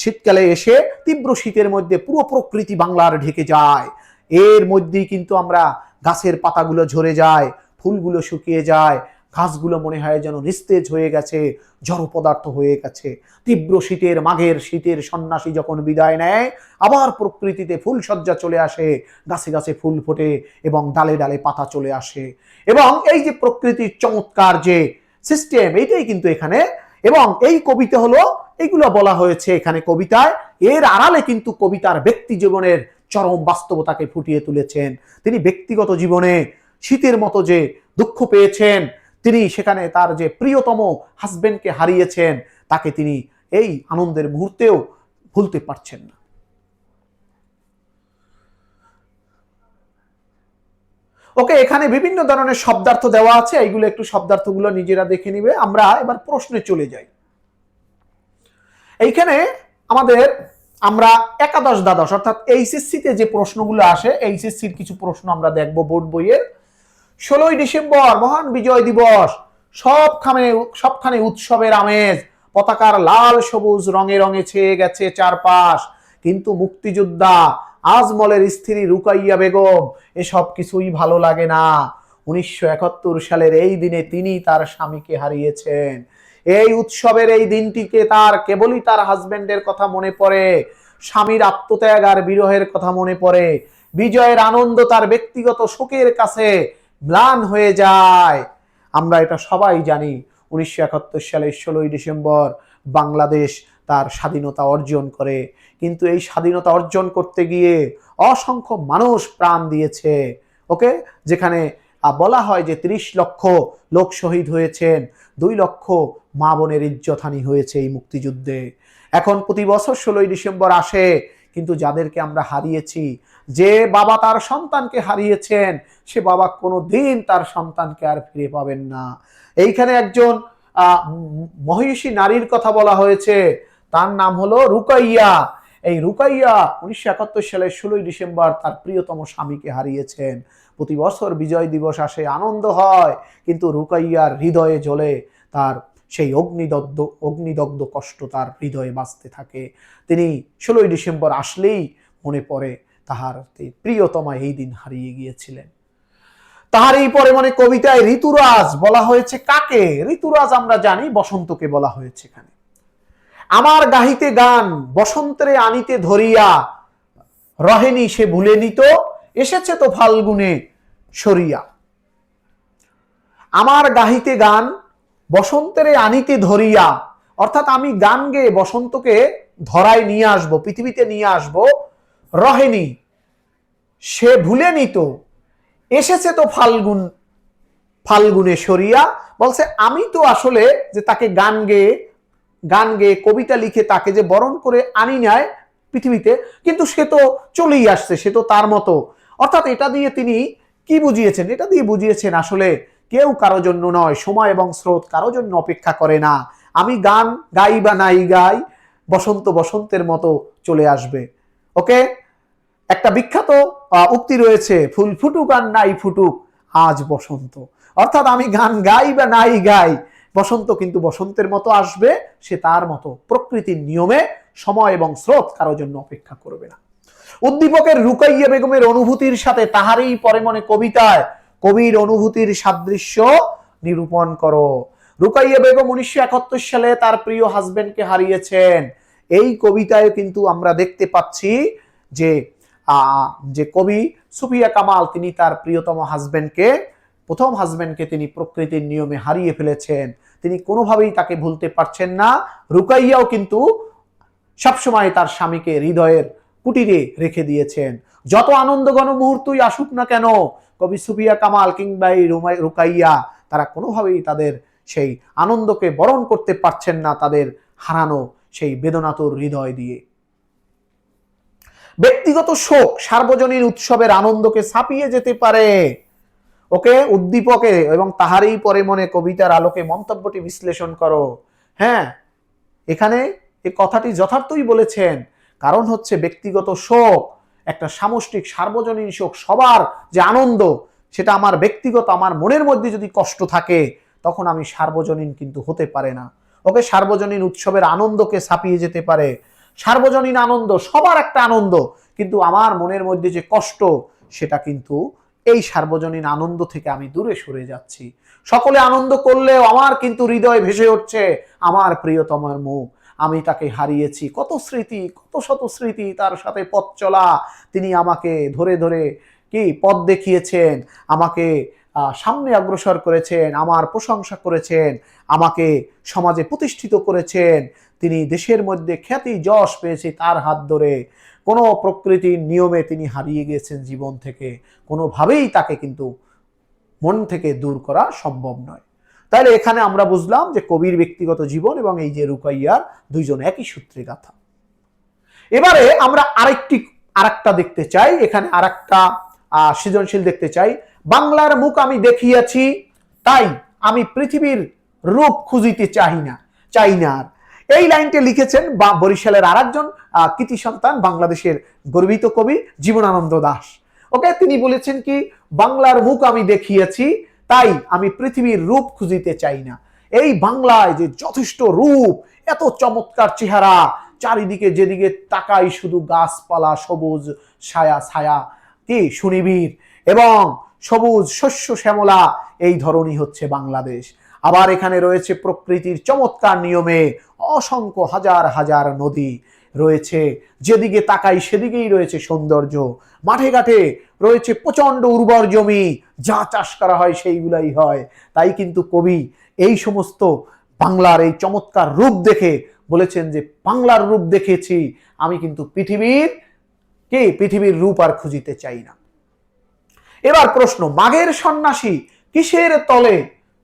শীতকালে এসে তীব্র শীতের মধ্যে পুরো প্রকৃতি বাংলার ঢেকে যায়। এর মধ্যেই কিন্তু আমরা গাছের পাতাগুলো ঝরে যায়, ফুলগুলো শুকিয়ে যায়, ঘাসগুলো মনে হয় যেন নিস্তেজ হয়ে গেছে, জড় পদার্থ হয়ে গেছে। তীব্র শীতের, মাঘের শীতের সন্ন্যাসী যখন বিদায় নেয়, আবার প্রকৃতিতে ফুলসজ্জা চলে আসে, গাছে গাছে ফুল ফোটে এবং ডালে ডালে পাতা চলে আসে। এবং এই যে প্রকৃতির চমৎকার যে সিস্টেম, এইটাই কিন্তু এখানে, এবং এই কবিতা হলো এইগুলো বলা হয়েছে এখানে কবিতায়। এর আড়ালে কিন্তু কবিতার ব্যক্তি জীবনের চরম বাস্তবতাকে ফুটিয়ে তুলেছেন। তিনি ব্যক্তিগত জীবনে শীতের মতো যে দুঃখ পেয়েছেন, তিনি সেখানে তার যে প্রিয়তম হাজবেন্ডকে হারিয়েছেন, তাকে তিনি এই আনন্দের মুহূর্তেও ভুলতে পারছেন না। ওকে, এখানে বিভিন্ন ধরনের শব্দার্থ দেওয়া আছে, এইগুলো একটু শব্দার্থগুলো নিজেরা দেখে নিবে। আমরা এবার প্রশ্নে চলে যাই। এইখানে আমাদের আমরা একাদশ দ্বাদশ অর্থাৎ এইচএসসিতে যে প্রশ্নগুলো আসে, এইচএসসির কিছু প্রশ্ন আমরা দেখব বোর্ড বইয়ের। 16ই ডিসেম্বর মহান বিজয় দিবস, সবখানে উৎসবের আমেজ, পতাকার লাল সবুজ রঙে রঙে ছেয়ে গেছে চারপাশ, কিন্তু মুক্তিযোদ্ধা আজমলের স্ত্রী রুকাইয়া বেগম এসব কিছুই ভালো লাগে না। 1971 সালের এই দিনে তিনি তার স্বামীকে হারিয়েছেন। এই উৎসবের এই দিনটিকে তার কেবলই তার হাজবেন্ডের কথা মনে পড়ে, স্বামীর আত্মত্যাগ আর বিরহের কথা মনে পড়ে। বিজয়ের আনন্দ তার ব্যক্তিগত শোকের কাছে ম্লান হয়ে যায়। আমরা এটা সবাই জানি 1971 সালের 16ই ডিসেম্বর বাংলাদেশ তার স্বাধীনতা অর্জন করে, কিন্তু এই স্বাধীনতা অর্জন করতে গিয়ে অসংখ্য মানুষ প্রাণ দিয়েছে। ওকে, যেখানে বলা হয় যে 30 লক্ষ লোক শহীদ হয়েছেন, 2 লক্ষ মা বোনের ইজ্জতহানি হয়েছে এই মুক্তিযুদ্ধে। এখন প্রতি বছর 16ই ডিসেম্বর আসে, কিন্তু যাদেরকে আমরা হারিয়েছি, যে বাবা তার সন্তানকে হারিয়েছেন, সে বাবা কোনো দিন তার সন্তানকে আর ফিরে পাবেন না। এইখানে একজন মহিষী নারীর কথা বলা হয়েছে, তার নাম হলো রুকাইয়া। এই রুকাইয়া 1971 সালের 16ই ডিসেম্বর তার প্রিয়তম স্বামীকে হারিয়েছেন। প্রতি বছর বিজয় দিবস আসে, আনন্দ হয়, কিন্তু রুকাইয়ার হৃদয়ে জ্বলে তার সেই অগ্নিদগ্ধ কষ্ট তার হৃদয়ে বাজতে থাকে। তিনি 16ই ডিসেম্বর আসলেই মনে পড়ে তাহার প্রিয়তমা এই দিন হারিয়ে গিয়েছিলেন। তাহার এই পরে মানে কবিতায় ঋতুরাজ বলা হয়েছে কাকে? ঋতুরাজ আমরা জানি বসন্তকে বলা হয়েছে এখানে। আমার গাহিতে গান বসন্তরে আনিতে ধরিয়া, রহেনি সে ভুলে নিত, এসেছে তো ফাল্গুনে সরিয়া। আমার গাহিতে গান বসন্তরে আনিতে ধরিয়া, অর্থাৎ আমি গান গেয়ে বসন্তকে ধরায় নিয়ে আসবো, পৃথিবীতে নিয়ে আসবো। রহেনি সে ভুলে নিত, এসেছে তো ফাল্গুনে সরিয়া। বলছে আমি তো আসলে যে তাকে গান গেয়ে কবিতা লিখে তাকে যে বরণ করে আনি নাই পৃথিবীতে, কিন্তু সে তো চলেই আসছে, সে তো তার মতো। অর্থাৎ এটা দিয়ে তিনি কি বুঝিয়েছেন? এটা দিয়ে বুঝিয়েছেন আসলে কেউ কারো জন্য নয়, সময় এবং স্রোত কারো জন্য অপেক্ষা করে না। আমি গান গাই বা নাই গাই, বসন্ত বসন্তের মতো চলে আসবে। ওকে, একটা বিখ্যাত উক্তি রয়েছে, ফুল ফুটুক আর নাই ফুটুক আজ বসন্ত। অর্থাৎ আমি গান গাই বা নাই গাই, বসন্ত কিন্তু বসন্তের মতো আসবে, সে তার মতো প্রকৃতির নিয়মে, সময় এবং স্রোত কারো জন্য অপেক্ষা করবে না। উদ্দীপকের রুকাইয়া বেগমের অনুভূতির সাথে তাহারই পরে মনে কবিতায় কবির অনুভূতির সাদৃশ্য নিরূপণ করো। রুকাইয়া বেগম 1971 সালে তার প্রিয় হাজবেন্ডকে হারিয়েছেন। এই কবিতায় কিন্তু আমরা দেখতে পাচ্ছি যে কবি সুফিয়া কামাল তিনি তার প্রিয়তম প্রথম হাজবেন্ডকে তিনি প্রকৃতির নিয়মে হারিয়ে ফেলেছেন। তিনি কোনোভাবেই তাকে ভুলতে পারছেন না। রুকাইয়াও কিন্তু সবসময় তার স্বামীকে হৃদয়ের কুটিরে রেখে দিয়েছেন। যত আনন্দঘন মুহূর্তই আসুক না কেন, কবি সুফিয়া কামাল কিংবা এই রুকাইয়া তারা কোনোভাবেই তাদের সেই আনন্দকে বরণ করতে পারছেন না, তাদের হারানো সেই বেদনাতুর হৃদয় দিয়ে। ব্যক্তিগত শোক সার্বজনীন উৎসবের আনন্দকে ছাপিয়ে যেতে পারে। ওকে, উদ্দীপকে এবং তাহারই পরে মনে কবিতার আলোকে মন্তব্যটি বিশ্লেষণ করো। হ্যাঁ, এখানে এই কথাটি যথার্থই বলেছেন। কারণ হচ্ছে ব্যক্তিগত শোক একটা সামষ্টিক সার্বজনীন শোক, সবার যে আনন্দ সেটা আমার ব্যক্তিগত, আমার মনের মধ্যে যদি কষ্ট থাকে তখন আমি সার্বজনীন কিন্তু হতে পারে না। ওকে, সার্বজনীন উৎসবের আনন্দকে ছাপিয়ে যেতে পারে। সার্বজনীন আনন্দ সবার একটা আনন্দ, কিন্তু আমার মনের মধ্যে যে কষ্ট সেটা কিন্তু এই সার্বজনীন আনন্দ থেকে আমি দূরে সরে যাচ্ছি। সকলে আনন্দ করলেও আমার কিন্তু হৃদয় ভেসে উঠছে আমার প্রিয়তমার মুখ, আমি তাকে হারিয়েছি। কত স্মৃতি, কত শত স্মৃতি, তার সাথে পথ চলা, তিনি আমাকে ধরে ধরে কি পথ দেখিয়েছেন, আমাকে সামনে অগ্রসর করেছেন, আমার প্রশংসা করেছেন, আমাকে সমাজে প্রতিষ্ঠিত করেছেন। তিনি দেশের মধ্যে খ্যাতি যশ পেয়েছে তার হাত ধরে। কোনো প্রকৃতির নিয়মে তিনি হারিয়ে গিয়েছেন জীবন থেকে, কোনোভাবেই তাকে কিন্তু মন থেকে দূর করা সম্ভব নয়। তাহলে এখানে আমরা বুঝলাম যে কবির ব্যক্তিগত জীবন এবং এই যে রুকাইয়ার দুইজন একই সূত্রে গাথা। এবারে আমরা আরেকটা দেখতে চাই, এখানে আরেকটা সৃজনশীল দেখতে চাই। বাংলার মুখ আমি দেখিয়াছি, তাই আমি পৃথিবীর রূপ খুঁজিতে চাই না। আর এই লাইনটি লিখেছেন বরিশালের আরেকজন কৃতি সন্তান, বাংলাদেশের গর্বিত কবি জীবনানন্দ দাশ। ওকে, তিনি বলেছেন কি, বাংলার মুখ আমি দেখিয়েছি, তাই আমি পৃথিবীর রূপ খুঁজিতে চাই না। এই বাংলায় যে যথেষ্ট রূপ, এত চমৎকার চেহারা, চারিদিকে যেদিকে তাকাই শুধু গাছপালা, সবুজ ছায়া কি সুনিবিড় এবং সবুজ শস্য শ্যামলা, এই ধরনই হচ্ছে বাংলাদেশ। আবার এখানে রয়েছে প্রকৃতির চমৎকার নিয়মে অসংখ্য হাজার হাজার নদী, রয়েছে, যেদিকে তাকাই সেদিকেই রয়েছে সৌন্দর্য, মাঠে ঘাটে রয়েছে প্রচন্ড উর্বর জমি, যা চাষ করা হয় সেইগুলাই হয়। তাই কিন্তু কবি এই সমস্ত বাংলার এই চমৎকার রূপ দেখে বলেছেন যে বাংলার রূপ দেখেছি আমি, কিন্তু পৃথিবীর রূপ আর খুঁজিতে চাই না। এবার প্রশ্ন, মাঘের সন্ন্যাসী কিসের তলে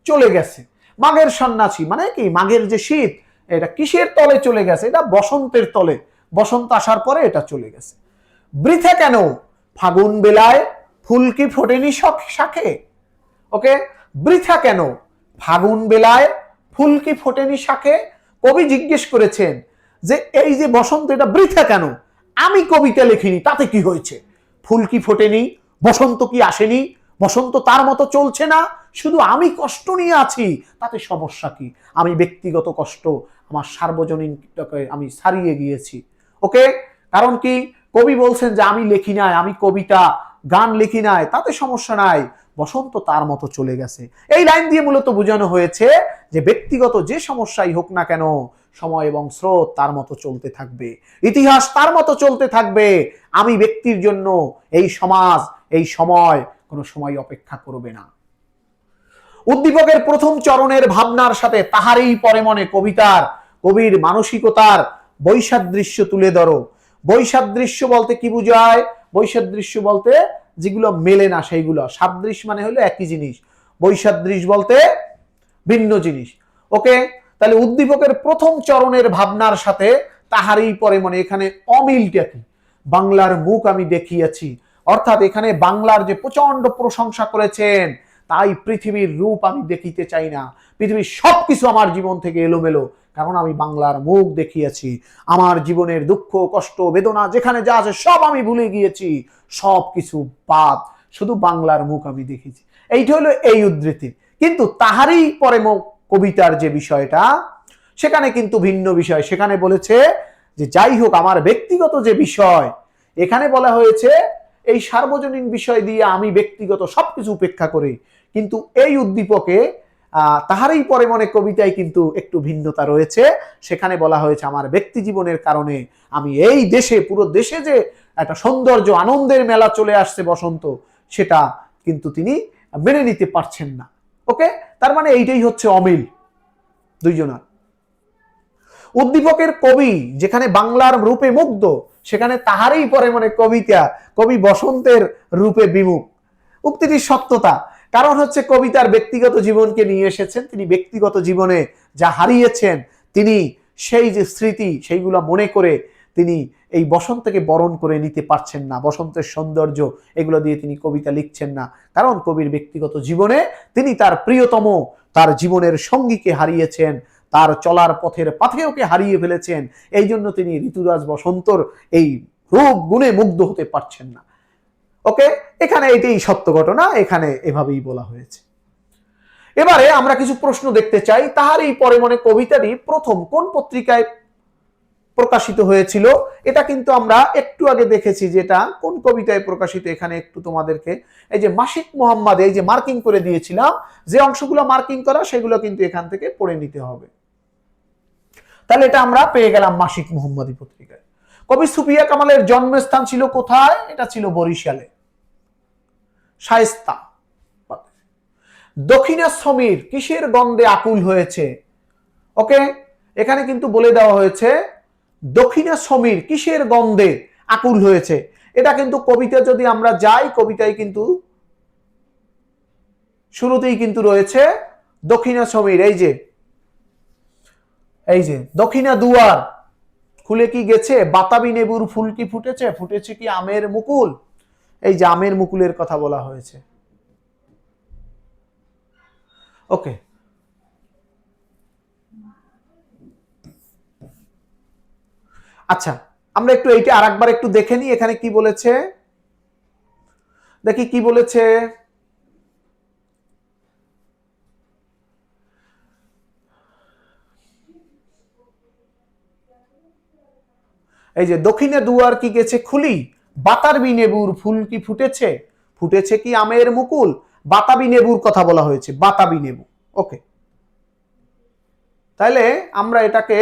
চলে গেছে? মাঘের সন্ন্যাসী মানে কি? মাঘের যে শীত, এটা কিসের তলে চলে গেছে? এটা বসন্তের তলে, বসন্ত আসার পরে এটা চলে গেছে। বৃথা কেন ফাগুন বেলায় ফুল কি ফোটেনি শাখে? ওকে, বৃথা কেন ফাগুন বেলায় ফুল কি ফোটেনি শাখে? কবি জিজ্ঞেস করেছেন যে এই যে বসন্ত, এটা বৃথা কেন? আমি কবিতা লিখিনি, তাতে কি হয়েছে? ফুল কি ফোটেনি, বসন্ত কি আসেনি, বসন্ত তার মতো চলছে না, শুধু আমি কষ্ট নিয়ে আছি, তাতে সমস্যা কি? আমি ব্যক্তিগত কষ্ট, আমার সার্বজনীনটাকে আমি ছাড়িয়ে গিয়েছি। ওকে, কারণ কি? কবি বলছেন যে আমি লেখি নাই, আমি কবিতা গান লিখি নাই, তাতে সমস্যা নাই, বসন্ত তার মতো চলে গেছে। এই লাইন দিয়ে মূলত বোঝানো হয়েছে যে ব্যক্তিগত যে সমস্যাই হোক না কেন, সময় এবং স্রোত তার মতো চলতে থাকবে, ইতিহাস তার মতো চলতে থাকবে। আমি ব্যক্তির জন্য এই সমাজ, এই সময় কোনো সময় অপেক্ষা করবে না। উদ্দীপকের প্রথম চরণের ভাবনার সাথে তাহারই পরে মনে কবির মানসিকতার বৈসাদৃশ্য তুলে ধরো। বৈসাদৃশ্য বলতে কি বোঝায়? বৈসাদৃশ্য বলতে যেগুলো মেলে না সেইগুলো, সাদৃশ্য মানে হলো একই জিনিস, বৈসাদৃশ্য বলতে ভিন্ন জিনিস। ওকে, তাহলে উদ্দীপকের প্রথম চরণের ভাবনার সাথে তাহারই পরে মনে, এখানে অমিলটা কি? বাংলার মুখ আমি দেখিয়েছি, অর্থাৎ এখানে বাংলার যে প্রচন্ড প্রশংসা করেছেন, তাই পৃথিবীর রূপ আমি দেখিতে চাই না, পৃথিবীর সবকিছু আমার জীবন থেকে এলোমেলো, কারণ আমি বাংলার মুখ দেখিয়েছি। আমার জীবনের দুঃখ কষ্ট বেদনা যেখানে যা আছে সব আমি ভুলে গিয়েছি, সব কিছু বাদ, শুধু বাংলার মুখ আমি দেখেছি। এইটা হলো এই উদ্ধৃতি। কিন্তু তাহারই পরে কবিতার যে বিষয়টা, সেখানে কিন্তু ভিন্ন বিষয়। সেখানে বলেছে যে যাই হোক আমার ব্যক্তিগত যে বিষয়, এখানে বলা হয়েছে এই সার্বজনীন বিষয় দিয়ে আমি ব্যক্তিগত সবকিছু উপেক্ষা করি। কিন্তু এই উদ্দীপকে তাহারই পরে মনে কবিতায় কিন্তু একটু ভিন্নতা রয়েছে। সেখানে বলা হয়েছে আমার ব্যক্তি জীবনের কারণে আমি এই দেশে, পুরো দেশে যে একটা সৌন্দর্য আনন্দের মেলা চলে আসছে বসন্ত, সেটা কিন্তু তিনি মেনে নিতে পারছেন না। ওকে, তার মানে এইটাই হচ্ছে অমিল দুইজনার। উদ্দীপকের কবি যেখানে বাংলার রূপে মুগ্ধ, সেখানে তাহারই পরে মনে কবি বসন্তের রূপে বিমুখ। উক্তিটির সত্যতা, কারণ হচ্ছে কবি তার ব্যক্তিগত জীবনকে নিয়ে এসেছেন, তিনি ব্যক্তিগত জীবনে যা হারিয়েছেন, তিনি সেই যে স্মৃতি সেইগুলো মনে করে তিনি এই বসন্তকে বরণ করে নিতে পারছেন না, বসন্তের সৌন্দর্য এগুলো দিয়ে তিনি কবিতা লিখছেন না। কারণ কবির ব্যক্তিগত জীবনে তিনি তার প্রিয়তম, তার জীবনের সঙ্গীকে হারিয়েছেন, তার চলার পথের পাথেয়কে হারিয়ে ফেলেছেন। এই জন্য তিনি ঋতুরাজ বসন্তর এই রূপ গুণে মুগ্ধ হতে পারছেন না। ওকে, এখানে এটাই সত্য ঘটনা, এখানে এভাবেই বলা হয়েছে। এবারে আমরা কিছু প্রশ্ন দেখতে চাই। তাহারই পরে মনে কবিতাটি প্রথম কোন পত্রিকায় প্রকাশিত হয়েছিল? এটা কিন্তু আমরা একটু আগে দেখেছি, যেটা কোন কবিতায় প্রকাশিত। এখানে একটু তোমাদেরকে এই যে মাসিক মোহাম্মদ, এই যে মার্কিং করে দিয়েছিলাম, যে অংশগুলো মার্কিং করা সেগুলো কিন্তু এখান থেকে পড়ে নিতে হবে। তাহলে এটা আমরা পেয়ে গেলাম মাসিক মোহাম্মদী পত্রিকায়। কবি সুফিয়া কামালের জন্মস্থান ছিল কোথায়? এটা ছিল বরিশালে। শায়েস্তা। দক্ষিণা সমীর কিসের গন্ধে আকুল হয়েছে? ওকে, এখানে কিন্তু বলে দেওয়া হয়েছে দক্ষিণা সমীর কিসের গন্ধে আকুল হয়েছে। এটা কিন্তু কবিতা যদি আমরা যাই, কবিতায় কিন্তু শুরুতেই কিন্তু রয়েছে দক্ষিণা সমীর। এই যে দক্ষিণা দুয়ার খুলে কি গেছে, বাতাবি নেবুর ফুল কি ফুটেছে, ফুটেছে কি আমের মুকুল। এই যে আমের মুকুলের কথা বলা হয়েছে। ওকে, আচ্ছা আমরা একটু এইটা আরেকবার একটু দেখে নিই, এখানে কি বলেছে দেখি কি বলেছে। এই যে দক্ষিণে দুয়ার কি গেছে খুলি, বাতাবি নেবুর ফুল কি ফুটেছে, ফুটেছে কি আমের মুকুল। বাতাবি নেবুর কথা বলা হয়েছে, বাতাবি নেবু। ওকে, তাহলে আমরা এটাকে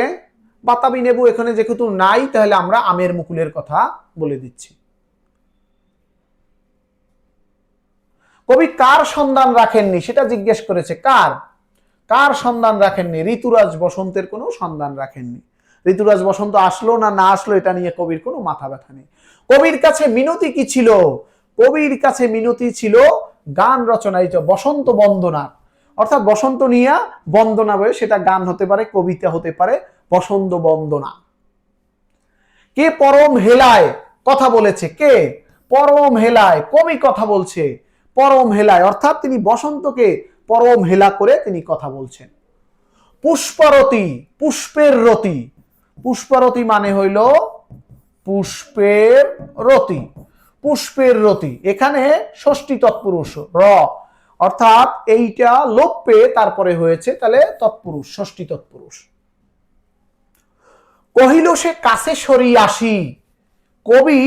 বাতাবি নেবু এখানে যেহেতু নাই, তাহলে আমরা আমের মুকুলের কথা বলে দিচ্ছি। কবি কার সন্ধান রাখেননি সেটা জিজ্ঞেস করেছে। কার সন্ধান রাখেননি? ঋতুরাজ বসন্তের কোনো সন্ধান রাখেননি। ঋতুরাজ বসন্ত আসলো না না আসলো এটা নিয়ে কবির কোনো মাথা ব্যথা নেই। কবির কাছে মিনতি কি ছিল? কবির কাছে মিনতি ছিল গান রচনা, এই বসন্ত বন্দনা, অর্থাৎ বসন্ত নিয়ে বন্দনা বয়ে, সেটা গান হতে পারে, কবিতা হতে পারে, বসন্ত বন্দনা। কে পরম হেলায় কথা বলেছে? কে পরম হেলায়? কবি কথা বলছে পরম হেলায়, অর্থাৎ তিনি বসন্তকে পরম হেলা করে তিনি কথা বলছেন। পুষ্পরতি, পুষ্পের রতি, পুষ্পরতি মানে হইল পুষ্পের রতি, পুষ্পের রতি, এখানে ষষ্ঠী তৎপুরুষ র, অর্থাৎ এইটা লোপ পেয়ে তারপরে হয়েছে, তাহলে তৎপুরুষ, ষষ্ঠী তৎপুরুষ। কহিল সে কাছে সরিয়ে আসি, কবি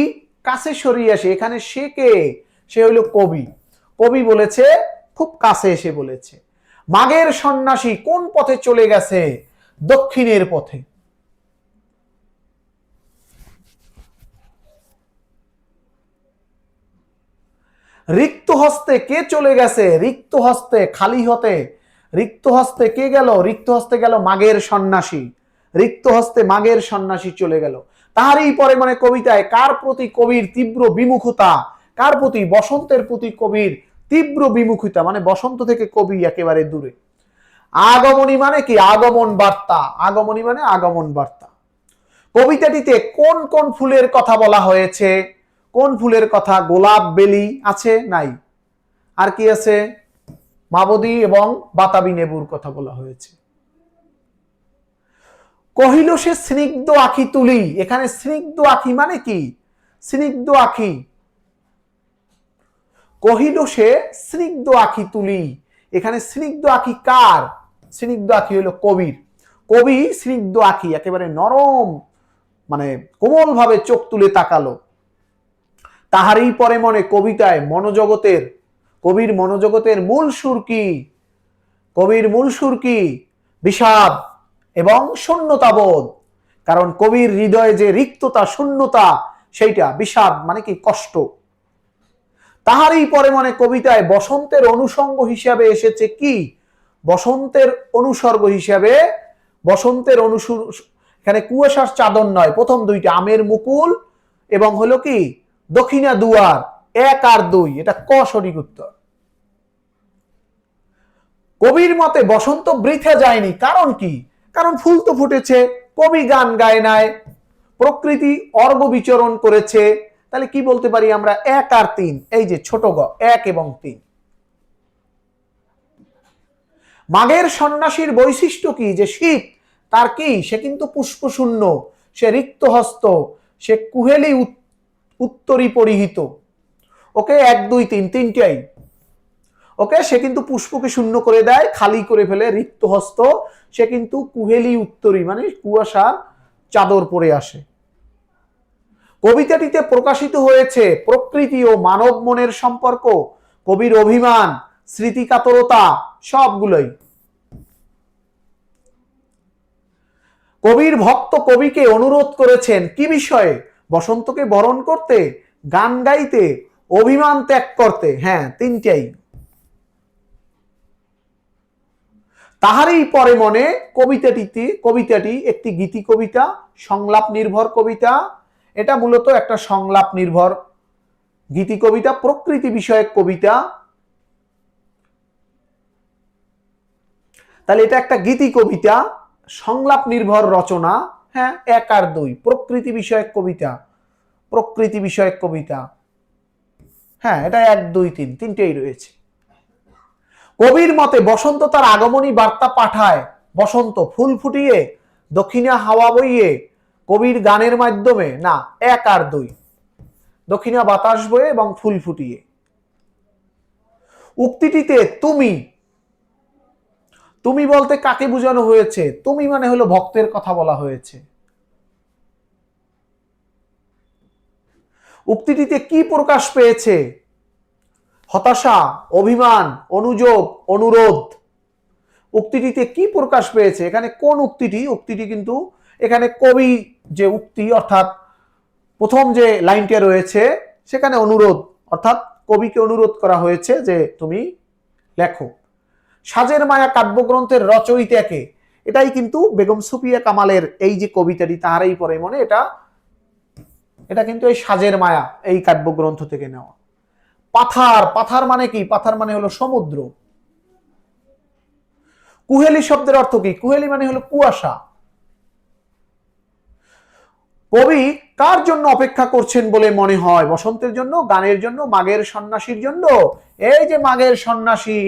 কাছে সরিয়ে আসি, এখানে সে কে? সে হইল কবি। কবি বলেছে খুব কাছে এসে বলেছে। মাঘের সন্ন্যাসী কোন পথে চলে গেছে? দক্ষিণের পথে। রিক্ত হস্তে কে চলে গেছে? রিক্ত হস্তে, খালি হতে, রিক্ত হস্তে কে গেল? রিক্ত হস্তে গেল মাঘের সন্ন্যাসী, রিক্ত হস্তে মাঘের সন্ন্যাসী চলে গেল। তাহারই পরে মানে কবিতায় কার প্রতি কবির তীব্র বিমুখতা? কার প্রতি? বসন্তের প্রতি কবির তীব্র বিমুখতা, মানে বসন্ত থেকে কবি একেবারে দূরে। আগমনী মানে কি? আগমন বার্তা, আগমনী মানে আগমন বার্তা। কবিতাটিতে কোন কোন ফুলের কথা বলা হয়েছে? কোন ফুলের কথা? গোলাপ, বেলি আছে? নাই। আর কি আছে? মাবদী এবং বাতাবি নেবুর কথা বলা হয়েছে। কহিল সে স্নিগ্ধ আখি তুলি, এখানে স্নিগ্ধ আখি মানে কি? স্নিগ্ধ আখি, কহিল সে স্নিগ্ধ আখি তুলি, এখানে স্নিগ্ধ আখি কার? স্নিগ্ধ আখি হলো কবির। কবি স্নিগ্ধ আখি, একেবারে নরম, মানে কোমল ভাবে চোখ তুলে তাকালো। তাহারই পরে মনে, কবিতায় মনোজগতের, কবির মনোজগতের মূল সুর কি? কবির মূল সুর কি? বিষাদ এবং শূন্যতাবোধ। কারণ কবির হৃদয়ে যে রিক্ততা, শূন্যতা, সেইটা বিষাদ মানে কি? কষ্ট। তাহারই পরে মনে কবিতায় বসন্তের অনুষঙ্গ হিসাবে এসেছে কি? বসন্তের অনুসর্গ হিসাবে, বসন্তের এখানে কুয়াশার চাদর নয়, প্রথম দুইটা আমের মুকুল এবং হলো কি দক্ষিণা দুয়ার, 1 আর 2, এটা ক সঠিক উত্তর। কবির মতে বসন্ত বৃথা যায়নি, কারণ কি? কারণ ফুল তো ফুটেছে, কবি গান গায় নাই, প্রকৃতি অর্ঘ বিচরণ করেছে। তাহলে কি বলতে পারি আমরা? 1 আর 3, এই যে ছোট গ, 1 এবং 3। মাঘের সন্ন্যাসীর বৈশিষ্ট্য কি? যে শীত তার কি? সে কিন্তু পুষ্পশূন্য, সে রিক্ত হস্ত, সে কুহেলি উত্তরী পরিহিত। ওকে 1 2 3 তিনটাই ওকে। সে কিন্তু পুষ্পকে শূন্য করে দেয়, খালি করে ফেলে, রিক্ত হস্ত, সে কিন্তু কুহেলি উত্তরী মানে কুয়াশার চাদর পরে আসে। কবিতাটিতে প্রকাশিত হয়েছে প্রকৃতি ও মানব মনের সম্পর্ক, কবির অভিমান, স্মৃতিকাতরতা, সবগুলোই। কবির ভক্ত কবিকে অনুরোধ করেছেন কি বিষয়ে? বসন্তকে বরণ করতে, গান গাইতে, অভিমান ত্যাগ করতে। হ্যাঁ, তিনটাই। তাহারই পরে মনে, কবিতাটি একটি গীতি কবিতা, সংলাপ নির্ভর কবিতা। এটা মূলত একটা সংলাপ নির্ভর গীতি কবিতা, প্রকৃতি বিষয়ক কবিতা। তাহলে এটা একটা গীতি কবিতা, সংলাপ নির্ভর রচনা। হ্যাঁ, 1 আর 2, প্রকৃতি বিষয়ক কবিতা, প্রকৃতি বিষয়ক কবিতা। হ্যাঁ, এটা 1 2 3 তিনটেই রয়েছে। কবির মতে বসন্ত তার আগমনী বার্তা পাঠায়, বসন্ত ফুল ফুটিয়ে, দক্ষিণা হাওয়া বইয়ে, কবির গানের মাধ্যমে না। 1 আর 2, দক্ষিণা বাতাস বয়ে এবং ফুল ফুটিয়ে। উক্তিটিতে তুমি, তুমি বলতে কাকে বোঝানো হয়েছে? তুমি মানে হলো ভক্তের কথা বলা হয়েছে। উক্তিটিতে কি প্রকাশ পেয়েছে? হতাশা, অভিমান, অনুযোগ, অনুরোধ। উক্তিটিতে কি প্রকাশ পেয়েছে? এখানে কোন উক্তিটি? উক্তিটি কিন্তু এখানে কবি যে উক্তি অর্থাৎ প্রথম যে লাইনটা রয়েছে সেখানে অনুরোধ, অর্থাৎ কবিকে অনুরোধ করা হয়েছে যে তুমি লেখো। সাজের মায়া কাব্যগ্রন্থের রচয়িতাকে, এটাই কিন্তু বেগম সুফিয়া কামালের এই যে কবিতাটি তাহারই পরে মনে, এটা কিন্তু এই সাজের মায়া এই কাব্যগ্রন্থ থেকে নেওয়া। পাথার, পাথার মানে কি? পাথার মানে হলো সমুদ্র। কুহেলি শব্দের অর্থ কি? কুহেলি মানে হলো কুয়াশা। কবি কার জন্য অপেক্ষা করছেন বলে মনে হয়? বসন্তের জন্য, গানের জন্য, মাঘের সন্ন্যাসীর জন্য? এই যে মাঘের সন্ন্যাসী,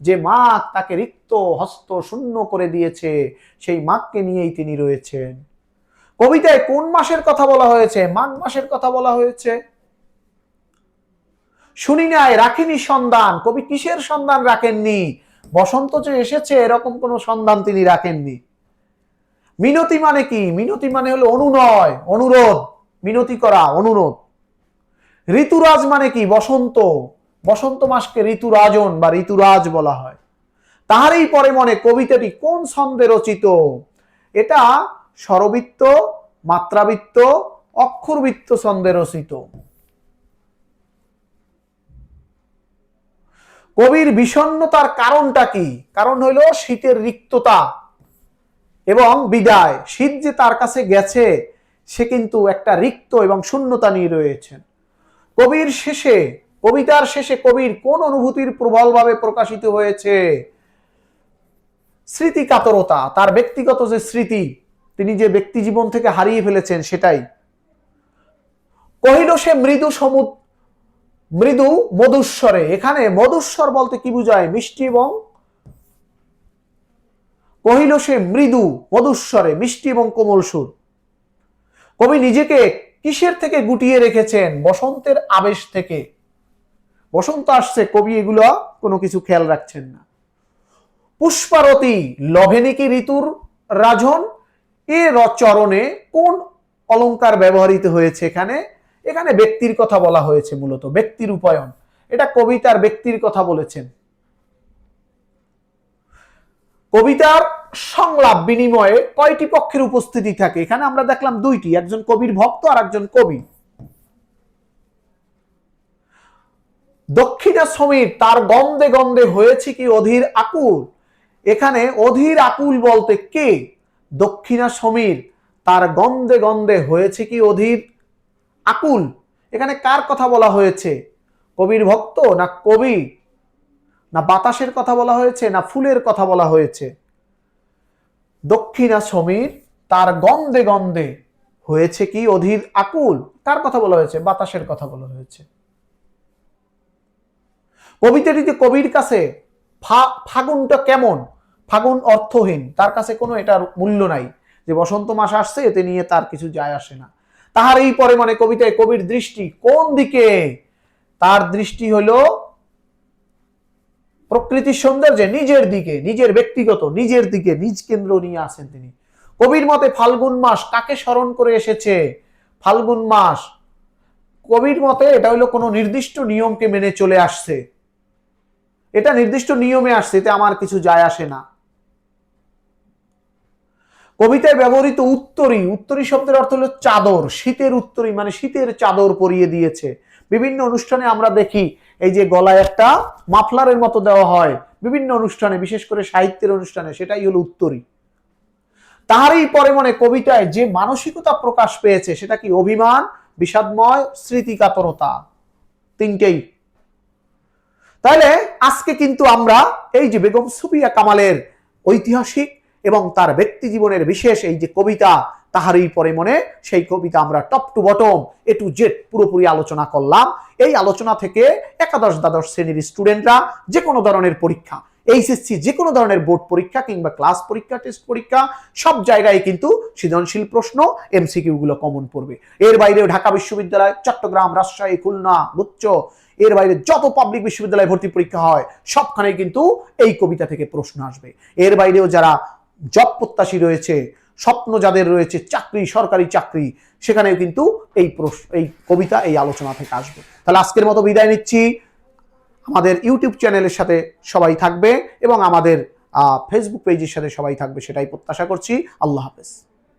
যে মাঘ তাকে রিক্ত হস্ত শূন্য করে দিয়েছে, সেই মাঘকে নিয়েই তিনি রয়েছেন। কবিতায় কোন মাসের কথা বলা হয়েছে? মাঘ মাসের কথা বলা হয়েছে। শুনি নাই রাখিনি সন্ধান, কবি কিসের সন্ধান রাখেননি? বসন্ত যে এসেছে এরকম কোন সন্ধান তিনি রাখেননি। মিনতি মানে কি? মিনতি মানে হলো অনুনয়, অনুরোধ, মিনতি করা, অনুরোধ। ঋতুরাজ মানে কি? বসন্ত, বসন্ত মাসকে ঋতুরাজন বা ঋতুরাজ বলা হয়। তাহারই পরে মনে কবিতাটি কোন ছন্দে রচিত? এটা স্বরবৃত্ত, মাত্রাবৃত্ত, অক্ষরবৃত্ত ছন্দে রচিত। কবির বিষণ্ণতার কারণটা কি? কারণ হইল শীতের রিক্ততা এবং বিদায়। শীত যে তার কাছে গেছে, সে কিন্তু একটা রিক্ত এবং শূন্যতা নিয়ে রয়েছেন। কবির শেষে, কবিতার শেষে কবির কোন অনুভূতির প্রবলভাবে প্রকাশিত হয়েছে? স্মৃতি কাতরতা, তার ব্যক্তিগত যে স্মৃতি, তিনি যে ব্যক্তি জীবন থেকে হারিয়ে ফেলেছেন সেটাই। কহিল সে মৃদু মৃদু মধুস্বরে, এখানে মধুস্বর বলতে কি বুঝায়? মিষ্টি এবং, কহিল সে মৃদু মধুস্বরে, মিষ্টি এবং কোমল সুর। কবি নিজেকে কিসের থেকে গুটিয়ে রেখেছেন? বসন্তের আবেশ থেকে। বসন্ত আসছে, কবি এগুলো কোনো কিছু খেয়াল রাখছেন না। পুষ্পারতি লভেনি কি ঋতুর রাজন, এ চরণে কোন অলংকার ব্যবহৃত হয়েছে? এখানে এখানে ব্যক্তির কথা বলা হয়েছে, মূলত ব্যক্তির রূপায়ণ। এটা কবিতার ব্যক্তির কথা বলেছেন। কবিতার সংলাপ বিনিময়ে কয়টি পক্ষের উপস্থিতি থাকে? এখানে আমরা দেখলাম দুইটি, একজন কবির ভক্ত আর একজন কবি। দক্ষিণা সমীর তার গন্ধে গন্ধে হয়েছে কি অধীর আকুল, এখানে অধীর আকুল বলতে কে? দক্ষিণা সমীর তার গন্ধে গন্ধে হয়েছে কি অধীর আকুল, এখানে কার কথা বলা হয়েছে? কবির ভক্ত না কবি, না বাতাসের কথা বলা হয়েছে, না ফুলের কথা বলা হয়েছে? দক্ষিণা সমীর তার গন্ধে গন্ধে হয়েছে কি অধীর আকুল, কার কথা বলা হয়েছে? বাতাসের কথা বলা হয়েছে। কবিতাটিতে কবির কাছে ফাগুনটা কেমন? ফাগুন অর্থহীন, তার কাছে কোনো এটার মূল্য নাই, যে বসন্ত মাস আসছে এতে নিয়ে তার কিছু যায় আসে না। তাহার এই পরে মানে কবিতায় কবির দৃষ্টি কোন দিকে? তার দৃষ্টি হলো প্রকৃতির সৌন্দর্যে, নিজের দিকে, নিজের ব্যক্তিগত, নিজের দিকে, নিজ কেন্দ্র নিয়ে আসেন তিনি। কবির মতে ফাল্গুন মাস কাকে স্মরণ করে এসেছে? ফাল্গুন মাস কবির মতে এটা হলো কোনো নির্দিষ্ট নিয়মকে মেনে চলে আসছে, এটা নির্দিষ্ট নিয়মে আসছে, এতে আমার কিছু যায় আসে না। কবিতায় ব্যবহৃত উত্তরী, উত্তরী শব্দের অর্থ হলো চাদর, শীতের উত্তরী মানে শীতের চাদর পরিয়ে দিয়েছে। বিভিন্ন অনুষ্ঠানে আমরা দেখি এই যে গলায় একটা মাফলারের মতো দেওয়া হয় বিভিন্ন অনুষ্ঠানে, বিশেষ করে সাহিত্যের অনুষ্ঠানে, সেটাই হলো উত্তরী। তাহারই পরে মনে কবিতায় যে মানসিকতা প্রকাশ পেয়েছে সেটা কি? অভিমান, বিষাদময়, স্মৃতিকাতরতা, তিনটেই। তাহলে আজকে কিন্তু আমরা এই যে বেগম সুফিয়া কামালের ঐতিহাসিক এবং তার ব্যক্তি জীবনের বিশেষ এই যে কবিতা তাহারই পরে মনে, সেই কবিতা আমরা top to bottom, A to Z পুরোপুরি আলোচনা করলাম। এই আলোচনা থেকে একাদশ দ্বাদশ শ্রেণীর স্টুডেন্টরা যে কোনো ধরনের পরীক্ষা, এইচএসসি যে কোনো ধরনের বোর্ড পরীক্ষা কিংবা ক্লাস পরীক্ষা, টেস্ট পরীক্ষা, সব জায়গায় কিন্তু সৃজনশীল প্রশ্ন, এমসিকিউ গুলো কমন পড়বে। এর বাইরেও ঢাকা বিশ্ববিদ্যালয়, চট্টগ্রাম, রাজশাহী, খুলনা, গুচ্ছ, এর বাইরে যত পাবলিক বিশ্ববিদ্যালয়ে ভর্তি পরীক্ষা হয় সবখানে কিন্তু এই কবিতা থেকে প্রশ্ন আসবে। এর বাইরেও যারা জব প্রত্যাশী রয়েছে, স্বপ্ন যাদের রয়েছে চাকরি, সরকারি চাকরি, সেখানেও কিন্তু এই কবিতা, এই আলোচনা থেকে আসবে। তাহলে আজকের মতো বিদায় নিচ্ছি। আমাদের ইউটিউব চ্যানেলের সাথে সবাই থাকবে এবং আমাদের ফেসবুক পেজের সাথে সবাই থাকবে, সেটাই প্রত্যাশা করছি। আল্লাহ হাফেজ।